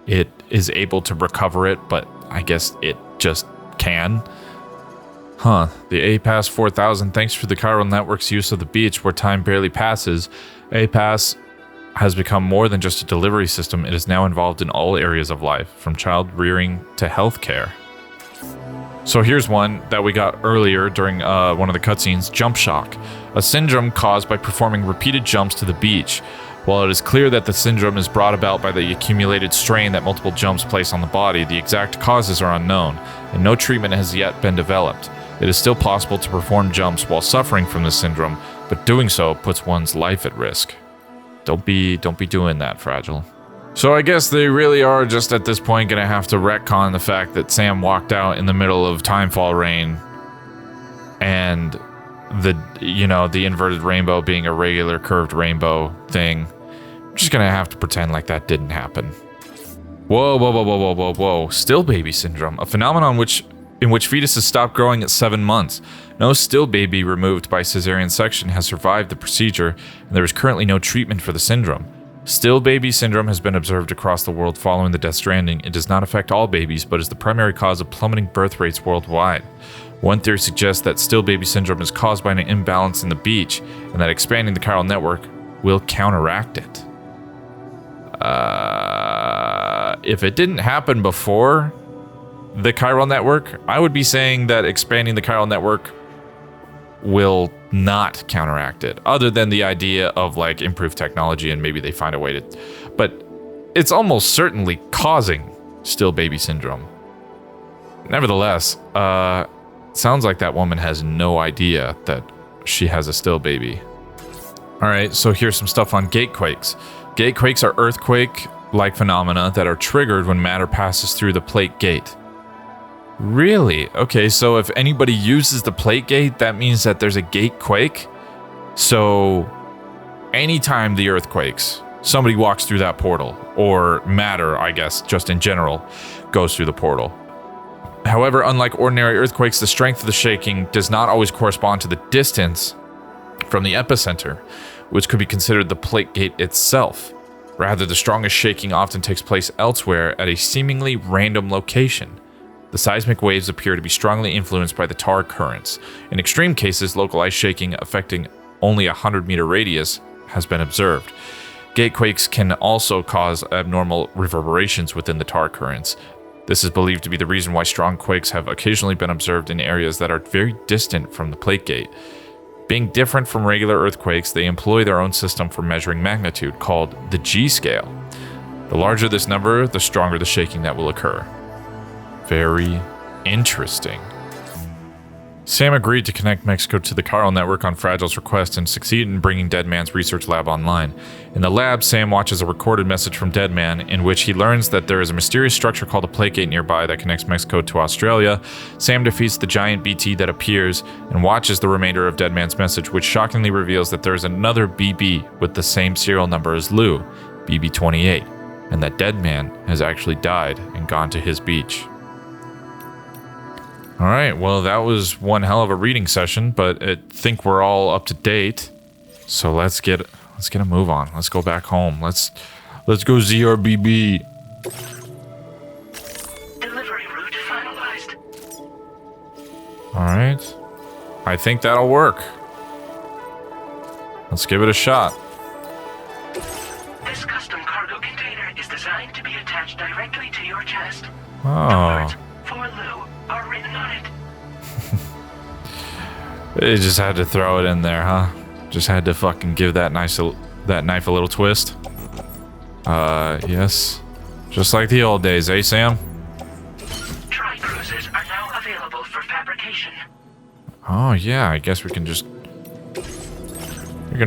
it is able to recover it, but I guess it just can. The APAS 4000, thanks for the chiral network's use of the beach where time barely passes. APAS has become more than just a delivery system. It is now involved in all areas of life, from child rearing to healthcare. So here's one that we got earlier during one of the cutscenes, jump shock, a syndrome caused by performing repeated jumps to the beach. While it is clear that the syndrome is brought about by the accumulated strain that multiple jumps place on the body, the exact causes are unknown, and no treatment has yet been developed. It is still possible to perform jumps while suffering from this syndrome, but doing so puts one's life at risk. Don't be doing that, Fragile. So I guess they really are just at this point gonna have to retcon the fact that Sam walked out in the middle of timefall rain and the inverted rainbow being a regular curved rainbow thing. I'm just gonna have to pretend like that didn't happen. Whoa. Still baby syndrome, a phenomenon which in which fetuses stop growing at 7 months. No still baby removed by cesarean section has survived the procedure, and there is currently no treatment for the syndrome. Still baby syndrome has been observed across the world following the Death Stranding. It does not affect all babies, but is the primary cause of plummeting birth rates worldwide. One theory suggests that still baby syndrome is caused by an imbalance in the beach, and that expanding the chiral network will counteract it. If it didn't happen before the chiral network, I would be saying that expanding the chiral network will not counteract it, other than the idea of like improved technology and maybe they find a way to, but it's almost certainly causing still baby syndrome. Nevertheless, sounds like that woman has no idea that she has a still baby. All right, so here's some stuff on gatequakes. Gatequakes are earthquake-like phenomena that are triggered when matter passes through the plate gate. Really? Okay, so if anybody uses the plate gate, that means that there's a gatequake? So anytime the earth quakes, somebody walks through that portal, or matter, I guess, just in general, goes through the portal. However, unlike ordinary earthquakes, the strength of the shaking does not always correspond to the distance from the epicenter, which could be considered the plate gate itself. Rather, the strongest shaking often takes place elsewhere at a seemingly random location. The seismic waves appear to be strongly influenced by the tar currents. In extreme cases, localized shaking affecting only a 100-meter radius has been observed. Gatequakes can also cause abnormal reverberations within the tar currents. This is believed to be the reason why strong quakes have occasionally been observed in areas that are very distant from the plate gate. Being different from regular earthquakes, they employ their own system for measuring magnitude, called the G-scale. The larger this number, the stronger the shaking that will occur. Very interesting. Sam agreed to connect Mexico to the chiral network on Fragile's request and succeeded in bringing Deadman's research lab online. In the lab, Sam watches a recorded message from Deadman in which he learns that there is a mysterious structure called a plate gate nearby that connects Mexico to Australia. Sam defeats the giant BT that appears and watches the remainder of Deadman's message, which shockingly reveals that there is another BB with the same serial number as Lou, BB-28, and that Deadman has actually died and gone to his beach. All right, well, that was one hell of a reading session, but I think we're all up to date. So let's get a move on. Let's go back home. Let's go ZRBB. Delivery route finalized. All right. I think that'll work. Let's give it a shot. This custom cargo container is designed to be attached directly to your chest. Oh. The words "For Lou" are written on it. They just had to throw it in there, huh? Just had to fucking give that knife a little twist. Yes. Just like the old days, eh, Sam? Tri-cruisers are now available for fabrication. Oh, yeah, I guess we can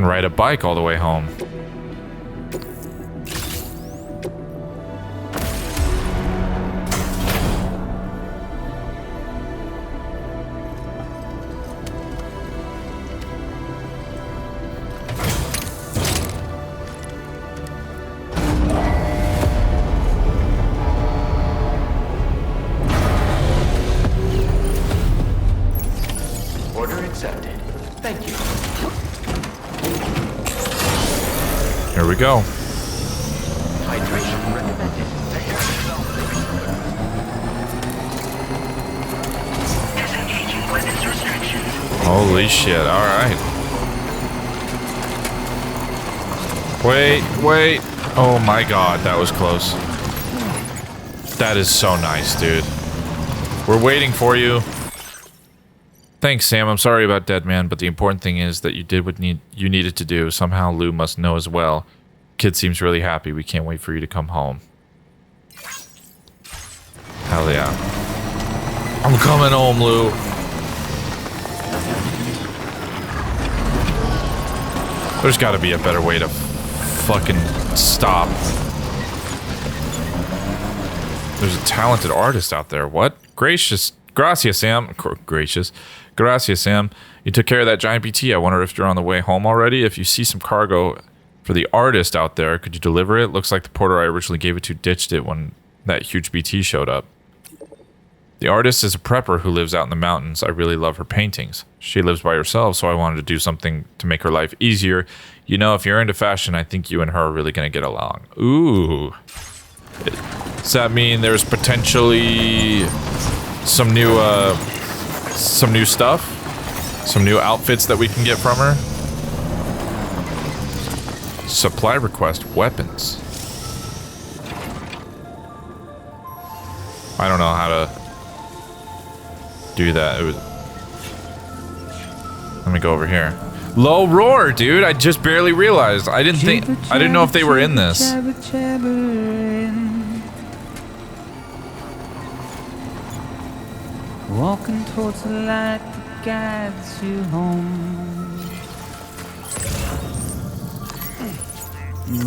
ride a bike all the way home. Order accepted. Thank you. Here we go. Hydration recommended. Disengaging weapons restrictions. Holy shit, alright. Wait. Oh my god, that was close. That is so nice, dude. We're waiting for you. Thanks, Sam. I'm sorry about Deadman, but the important thing is that you did what you needed to do. Somehow Lou must know as well. Kid seems really happy. We can't wait for you to come home. Hell yeah. I'm coming home, Lou. There's got to be a better way to fucking stop. There's a talented artist out there. What? Gracias, Sam. Gracias, Sam. You took care of that giant BT. I wonder if you're on the way home already. If you see some cargo for the artist out there, could you deliver it? Looks like the porter I originally gave it to ditched it when that huge BT showed up. The artist is a prepper who lives out in the mountains. I really love her paintings. She lives by herself, so I wanted to do something to make her life easier. You know, if you're into fashion, I think you and her are really going to get along. Ooh. Does that mean there's potentially some new stuff? Some new outfits that we can get from her? Supply request, weapons. I don't know how to do that. Let me go over here. Low roar, dude. I just barely realized. I didn't know if they were in this. Walking towards the light that guides you home.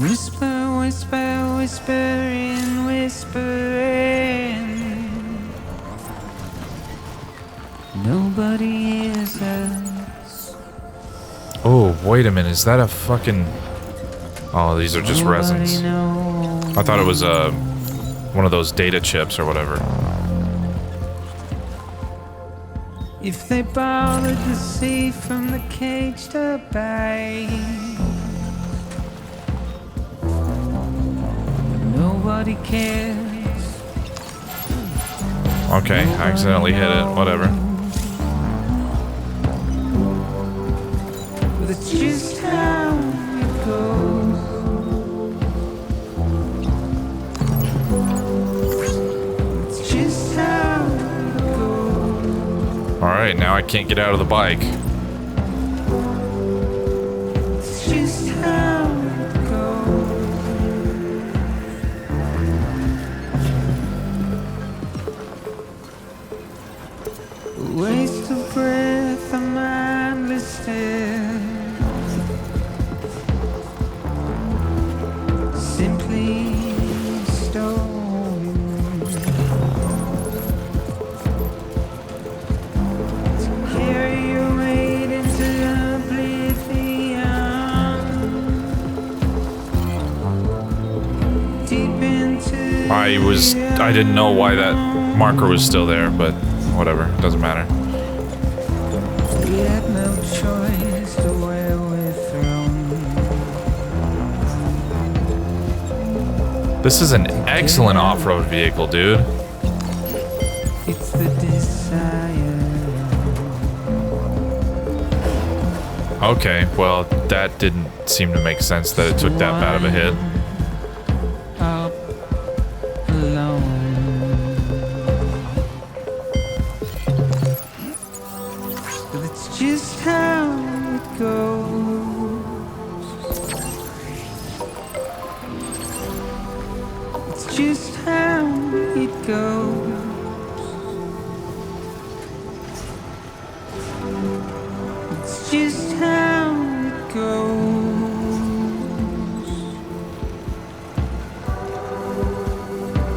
Whisper, whisper, whispering, whispering. Nobody hears us. Oh, wait a minute. Is that a fucking... Oh, these are just resins. I thought it was one of those data chips or whatever. If they bothered to see from the cage to bay, nobody cares. Okay, I accidentally hit it. Whatever. But it's just how it goes. It's just how it goes. Alright, now I can't get out of the bike. It's just how it goes. A waste of breath, a mindless stare. Simply stone. To carry your weight into oblivion. Deep into I didn't know why that marker was still there, but whatever, doesn't matter. we had no choice to where we're thrown. This is an excellent off-road vehicle, dude. It's the desire. Okay, well, that didn't seem to make sense that it took that bad of a hit. Up alone. But it's just how it goes. It's just how it goes. It's just how it goes.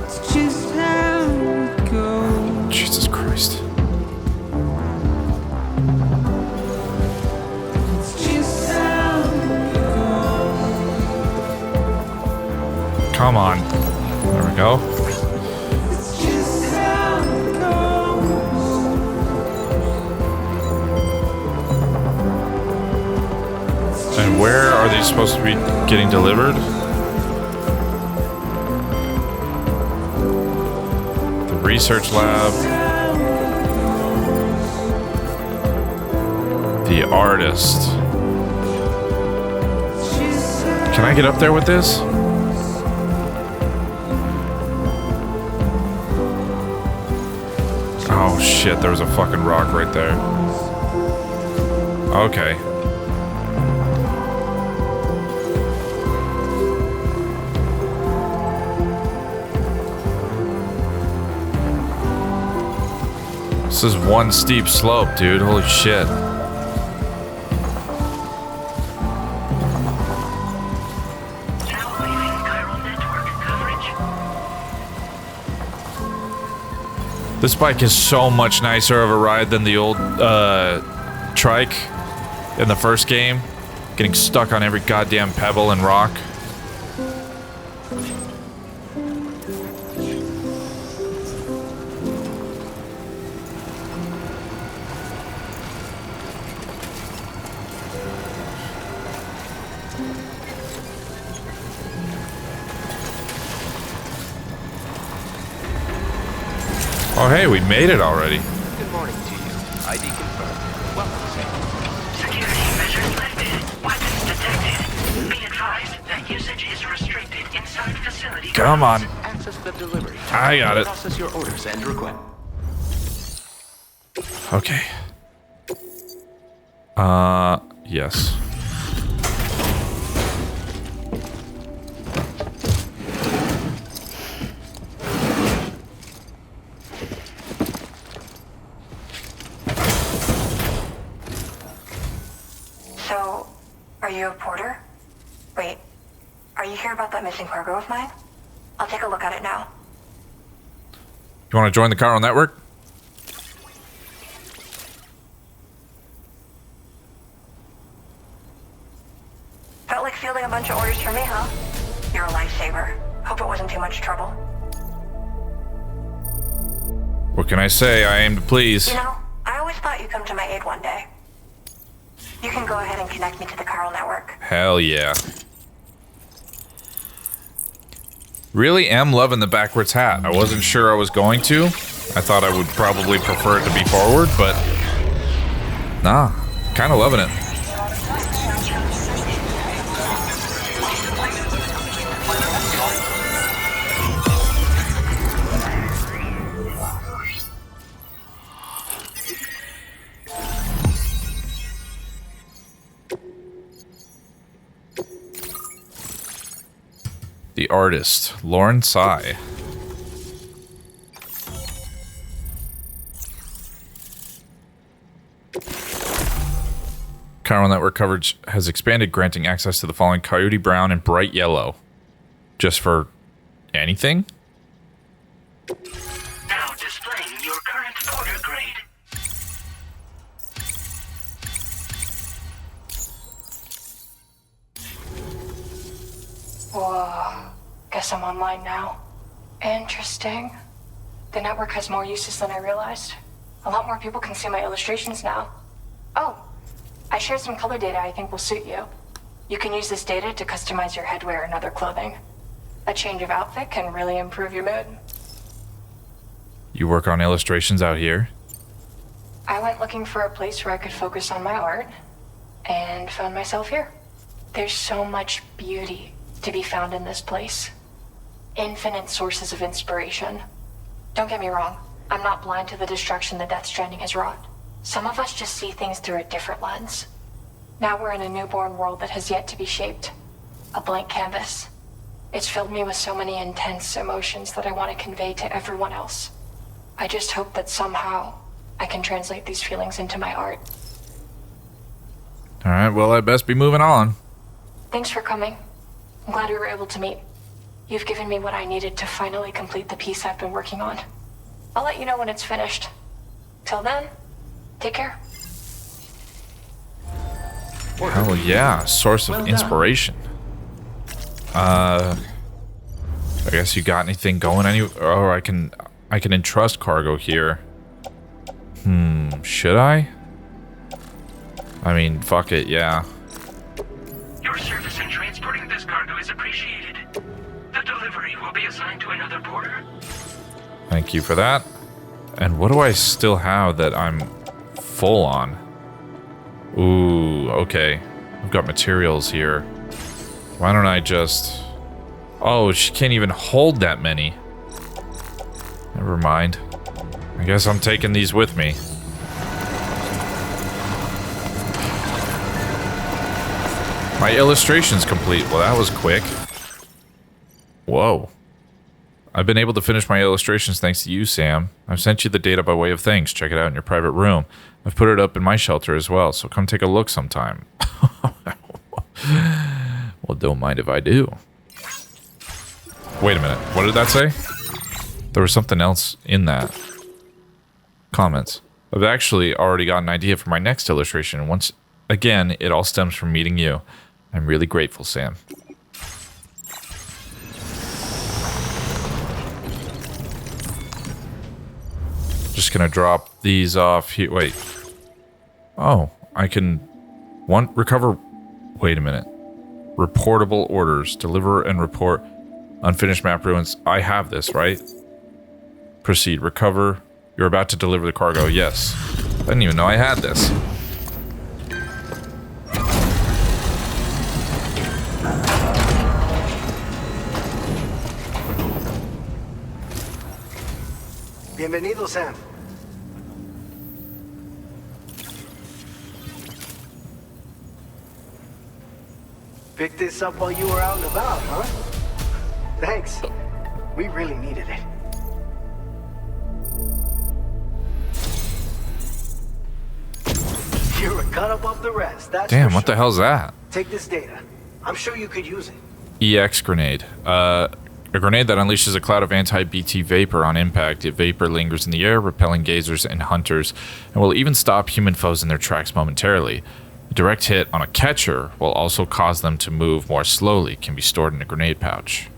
It's just how it goes. Jesus Christ. It's just how it goes. Come on. There we go. It's just how it goes. And where are they supposed to be getting delivered? The research lab. The artist. Can I get up there with this? Oh shit, there was a fucking rock right there. Okay. This is one steep slope, dude. Holy shit. Now leaving chiral network coverage. This bike is so much nicer of a ride than the old trike in the first game. Getting stuck on every goddamn pebble and rock. Oh, hey, we made it already. Good morning to you. ID confirmed. Welcome, Sam. Security measures lifted. Weapons detected. Be advised that usage is restricted inside facility. Come on. Access the delivery. I got it. Process your orders and request. Okay. Yes. So, are you a porter? Wait, are you here about that missing cargo of mine? I'll take a look at it now. You want to join the Chiral network? Felt like fielding a bunch of orders for me, huh? You're a lifesaver. Hope it wasn't too much trouble. What can I say? I aim to please. You know, I always thought you'd come to my aid one day. You can go ahead and connect me to the Chiral network. Hell yeah. Really am loving the backwards hat. I wasn't sure I was going to. I thought I would probably prefer it to be forward, but nah, kind of loving it. The artist, Lauren Tsai. Chiral network coverage has expanded, granting access to the following: Coyote Brown and Bright Yellow. Just for anything? Now displaying your current order grade. Whoa. Guess I'm online now. Interesting. The network has more uses than I realized. A lot more people can see my illustrations now. Oh, I shared some color data I think will suit you. You can use this data to customize your headwear and other clothing. A change of outfit can really improve your mood. You work on illustrations out here? I went looking for a place where I could focus on my art, and found myself here. There's so much beauty to be found in this place. Infinite sources of inspiration. Don't get me wrong, I'm not blind to the destruction that Death Stranding has wrought. Some of us just see things through a different lens. Now we're in a newborn world that has yet to be shaped. A blank canvas. It's filled me with so many intense emotions that I want to convey to everyone else. I just hope that somehow I can translate these feelings into my art. Alright, well, I'd best be moving on. Thanks for coming. I'm glad we were able to meet. You've given me what I needed to finally complete the piece I've been working on. I'll let you know when it's finished. Till then, take care. Hell yeah, source of inspiration. I guess you got anything going or I can entrust cargo here. Should I? I mean, fuck it, yeah. Your service in transporting this cargo is appreciated. The delivery will be assigned to another porter. Thank you for that. And what do I still have that I'm full on? Ooh, okay. I've got materials here. Why don't I just... Oh, she can't even hold that many. Never mind. I guess I'm taking these with me. My illustration's complete. Well, that was quick. Whoa. I've been able to finish my illustrations thanks to you, Sam. I've sent you the data by way of thanks. Check it out in your private room. I've put it up in my shelter as well, so come take a look sometime. Well, don't mind if I do. Wait a minute. What did that say? There was something else in that. Comments. I've actually already got an idea for my next illustration. Once again, it all stems from meeting you. I'm really grateful, Sam. Just gonna drop these off here. Wait. Oh, I can... recover... Wait a minute. Reportable orders. Deliver and report unfinished map ruins. I have this, right? Proceed. Recover. You're about to deliver the cargo. Yes. I didn't even know I had this. Bienvenido, Sam. Picked this up while you were out and about, huh? Thanks. We really needed it. You're a cut above the rest, that's Damn, for what the hell's that? Take this data. I'm sure you could use it. EX grenade. A grenade that unleashes a cloud of anti-BT vapor on impact. It vapor lingers in the air, repelling gazers and hunters, and will even stop human foes in their tracks momentarily. A direct hit on a catcher will also cause them to move more slowly. Can be stored in a grenade pouch.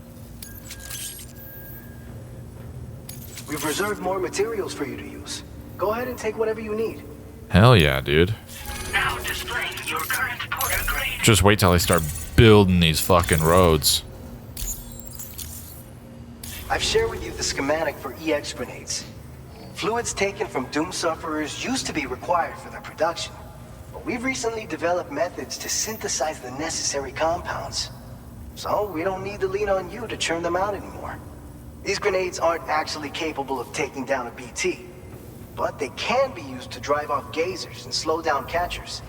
We've reserved more materials for you to use. Go ahead and take whatever you need. Hell yeah, dude. Now displaying your current porter grade. Just wait till I start building these fucking roads. I've shared with you the schematic for EX grenades. Fluids taken from doom sufferers used to be required for their production, but we've recently developed methods to synthesize the necessary compounds. So we don't need to lean on you to churn them out anymore. These grenades aren't actually capable of taking down a BT, but they can be used to drive off gazers and slow down catchers,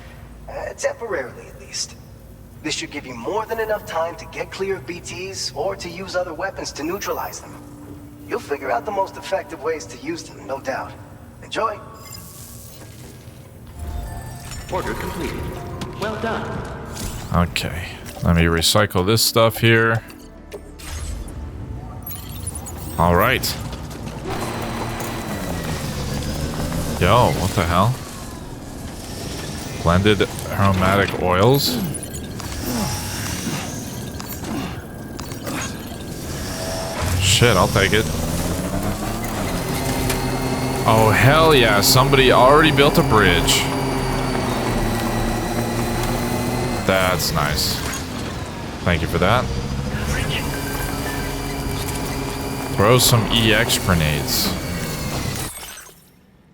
temporarily at least. This should give you more than enough time to get clear of BTs or to use other weapons to neutralize them. You'll figure out the most effective ways to use them, no doubt. Enjoy. Order completed. Well done. Okay, let me recycle this stuff here. All right. Yo, what the hell? Blended aromatic oils? Shit, I'll take it. Oh, hell yeah. Somebody already built a bridge. That's nice. Thank you for that. Throw some EX grenades.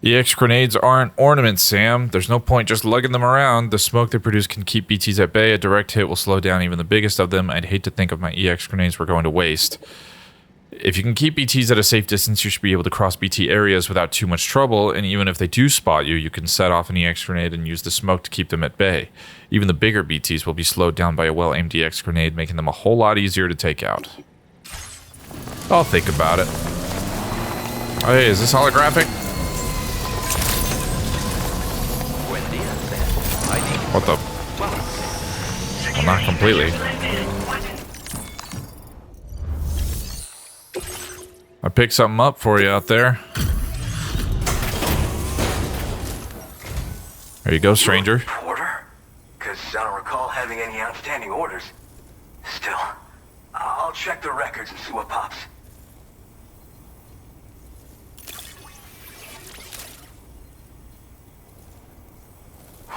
EX grenades aren't ornaments, Sam. There's no point just lugging them around. The smoke they produce can keep BTs at bay. A direct hit will slow down even the biggest of them. I'd hate to think of my EX grenades were going to waste. If you can keep BTs at a safe distance, you should be able to cross BT areas without too much trouble, and even if they do spot you, you can set off an EX grenade and use the smoke to keep them at bay. Even the bigger BTs will be slowed down by a well-aimed EX grenade, making them a whole lot easier to take out. I'll think about it. Oh, hey, is this holographic? What the? Well, not completely. I picked something up for you out there. There you go, stranger. Porter? Because I don't recall having any outstanding orders. Still, I'll check the records and see what pops.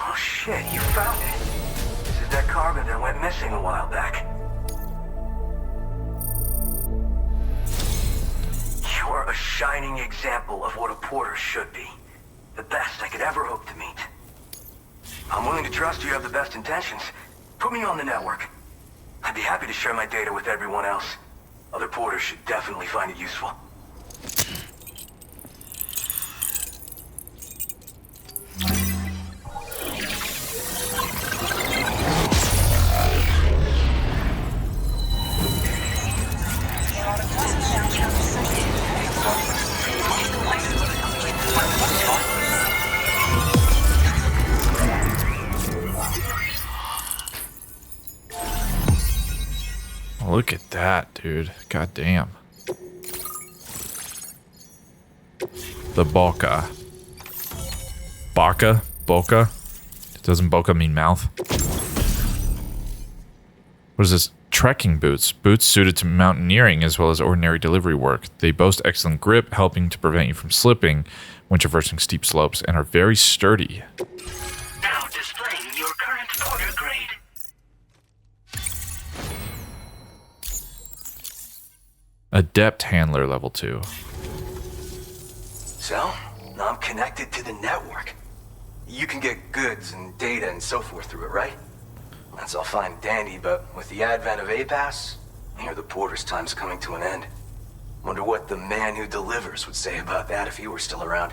Oh shit, you found it. This is that cargo that went missing a while back. You're a shining example of what a porter should be. The best I could ever hope to meet. I'm willing to trust you have the best intentions. Put me on the network. I'd be happy to share my data with everyone else. Other porters should definitely find it useful. Look at that, dude. God damn. The Boca. Baka? Boca? Doesn't Boca mean mouth? What is this? Trekking boots. Boots suited to mountaineering as well as ordinary delivery work. They boast excellent grip, helping to prevent you from slipping when traversing steep slopes, and are very sturdy. Now displaying your current porter grade. Adept handler level 2. So, now I'm connected to the network. You can get goods and data and so forth through it, right? That's all fine and dandy, but with the advent of A-Pass, I hear the porter's time's coming to an end. Wonder what the man who delivers would say about that if he were still around.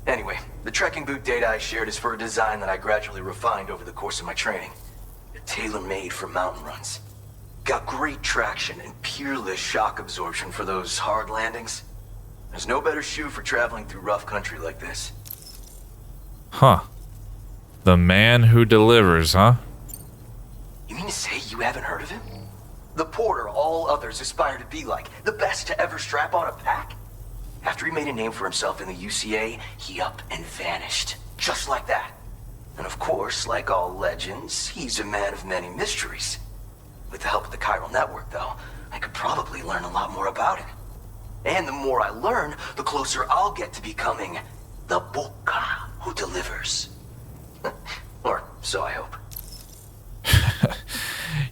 Anyway, the trekking boot data I shared is for a design that I gradually refined over the course of my training. They're tailor-made for mountain runs. Got great traction and peerless shock absorption for those hard landings. There's no better shoe for traveling through rough country like this. Huh. The man who delivers, huh? You mean to say you haven't heard of him? The porter all others aspire to be like, the best to ever strap on a pack? After he made a name for himself in the UCA, he up and vanished. Just like that. And of course, like all legends, he's a man of many mysteries. With the help of the chiral network, though, I could probably learn a lot more about him. And the more I learn, the closer I'll get to becoming the Boca who delivers. Or so I hope.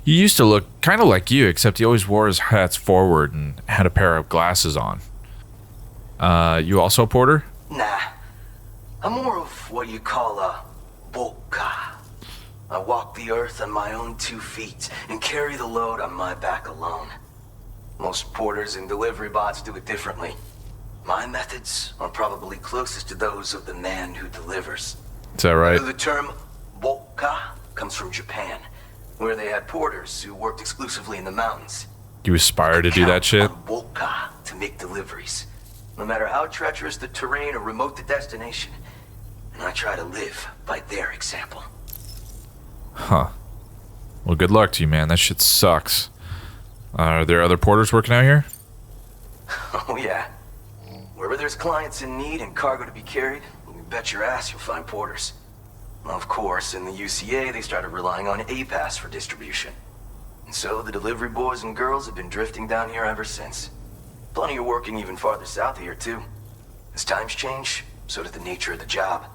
He used to look kind of like you, except he always wore his hats forward and had a pair of glasses on. You also a porter? Nah. I'm more of what you call a Boca. I walk the earth on my own 2 feet and carry the load on my back alone. Most porters and delivery bots do it differently. My methods are probably closest to those of the man who delivers. Is that right? The term Boca comes from Japan, where they had porters who worked exclusively in the mountains. You aspire to do that shit? On Boca to make deliveries, no matter how treacherous the terrain or remote the destination. And I try to live by their example. Huh. Well, good luck to you, man. That shit sucks. Are there other porters working out here? Oh, yeah. Wherever there's clients in need and cargo to be carried, you bet your ass you'll find porters. Of course, in the UCA, they started relying on A-Pass for distribution. And so the delivery boys and girls have been drifting down here ever since. Plenty of working even farther south of here, too. As times change, so does the nature of the job.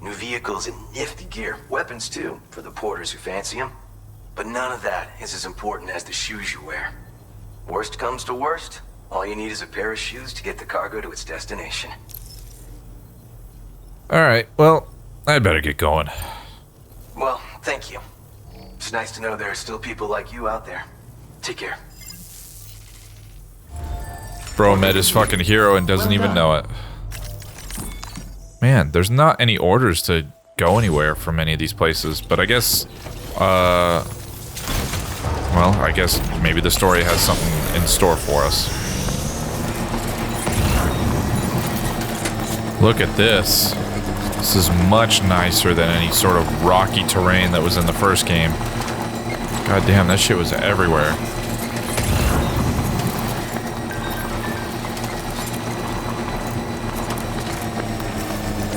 New vehicles and nifty gear. Weapons, too, for the porters who fancy them. But none of that is as important as the shoes you wear. Worst comes to worst, all you need is a pair of shoes to get the cargo to its destination. Alright, well, I'd better get going. Well, thank you. It's nice to know there are still people like you out there. Take care. Bro met his fucking hero and doesn't even know it. Man, there's not any orders to go anywhere from any of these places, but I guess, well, I guess maybe the story has something in store for us. Look at this. This is much nicer than any sort of rocky terrain that was in the first game. God damn, that shit was everywhere.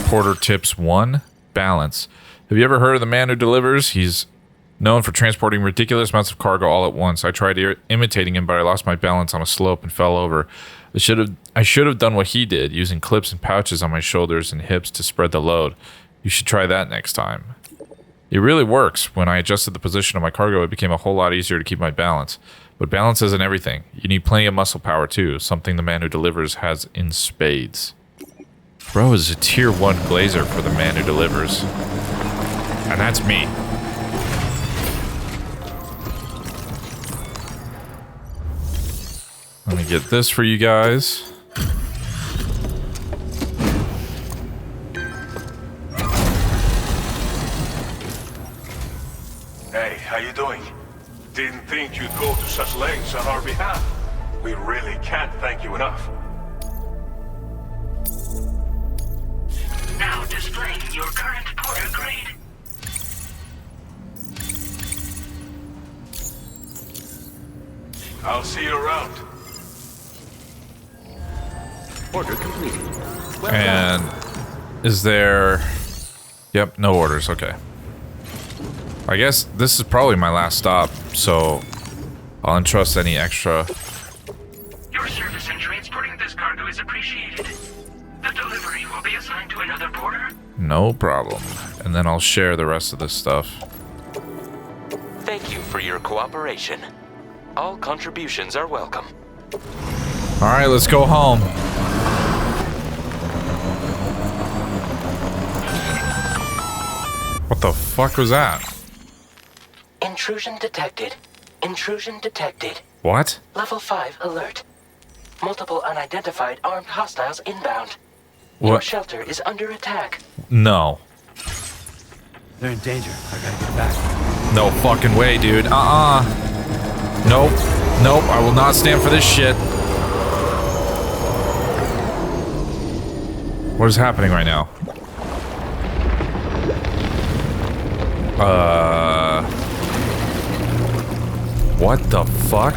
Porter tips 1, balance. Have you ever heard of the man who delivers? He's known for transporting ridiculous amounts of cargo all at once. I tried imitating him, but I lost my balance on a slope and fell over. I should have done what he did, using clips and pouches on my shoulders and hips to spread the load. You should try that next time. It really works. When I adjusted the position of my cargo, it became a whole lot easier to keep my balance. But balance isn't everything. You need plenty of muscle power too, something the man who delivers has in spades. Bro is a tier 1 glazer for the man who delivers. And that's me. Let me get this for you guys. Hey, how you doing? Didn't think you'd go to such lengths on our behalf. We really can't thank you enough. Now displaying your current porter grade. I'll see you around. Order completed. Well and is there... Yep, no orders, okay. I guess this is probably my last stop, so I'll entrust any extra. Your service in transporting this cargo is appreciated. The delivery will be assigned to another porter. No problem. And then I'll share the rest of this stuff. Thank you for your cooperation. All contributions are welcome. Alright, let's go home. the fuck was that? Intrusion detected. Intrusion detected. What? Level 5 alert. Multiple unidentified armed hostiles inbound. What? Your shelter is under attack. No. They're in danger. I gotta get back. No fucking way, dude. Nope. Nope, I will not stand for this shit. What is happening right now? What the fuck?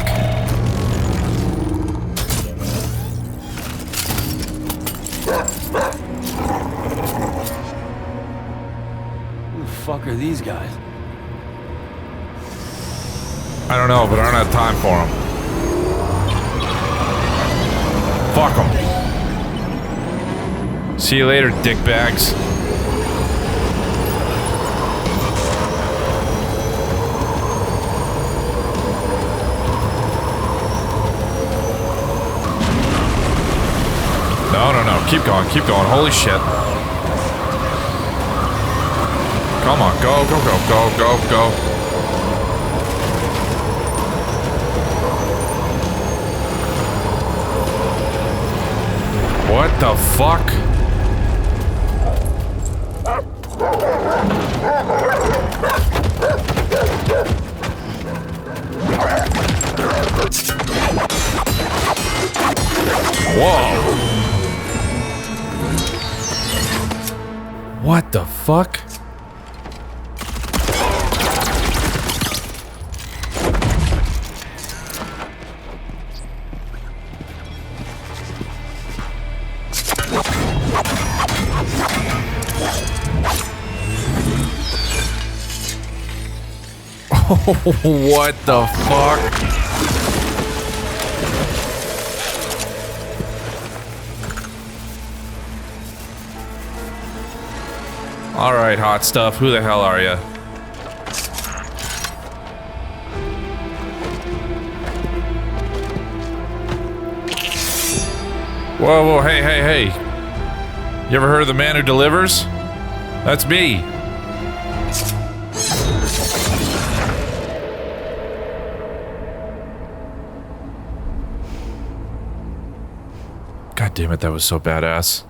Who the fuck are these guys? I don't know, but I don't have time for them. Fuck them. See you later, dickbags. No. Keep going. Holy shit. Come on. Go. What the fuck? Whoa. What the fuck? What the fuck? All right, hot stuff. Who the hell are you? Whoa, hey. You ever heard of the man who delivers? That's me. God damn it, that was so badass.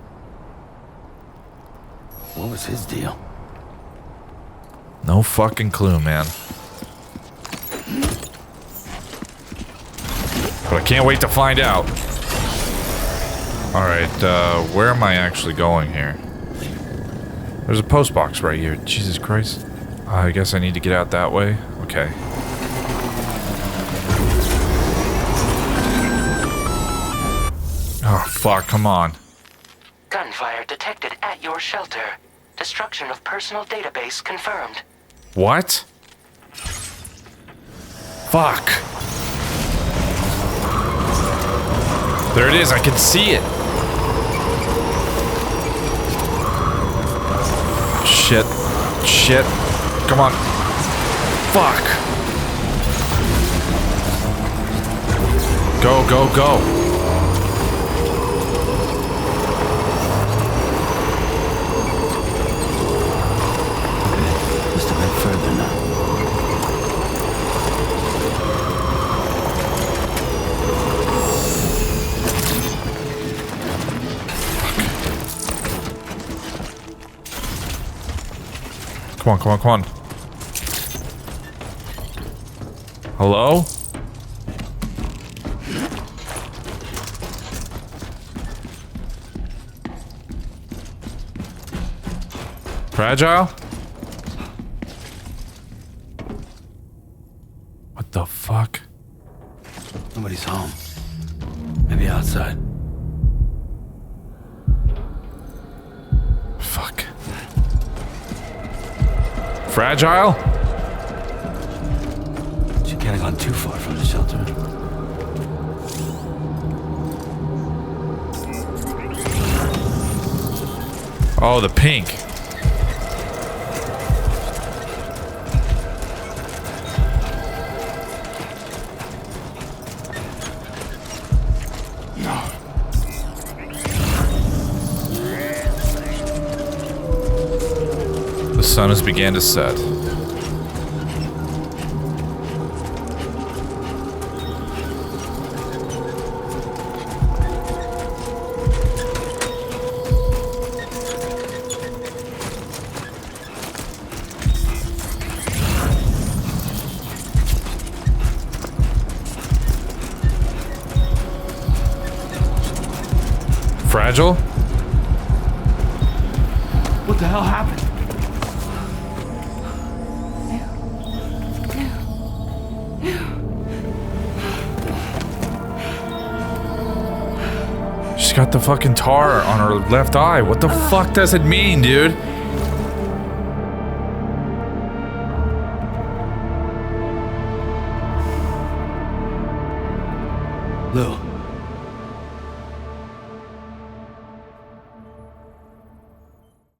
What was his deal? No fucking clue, man. But I can't wait to find out. Alright, where am I actually going here? There's a post box right here. Jesus Christ. I guess I need to get out that way. Okay. Oh, fuck, come on. Gunfire detected at your shelter. Destruction of personal database confirmed. What? Fuck. There it is, I can see it. Shit. Come on. Fuck. Go. Just a bit further now. Come on. Hello? Fragile? What the fuck? Nobody's home. Maybe outside. Fuck. Fragile? She can't have gone too far from the shelter. Oh, the pink. sun has began to set. Fragile? What the hell happened? She's got the fucking tar on her left eye. What the fuck does it mean, dude? Lou.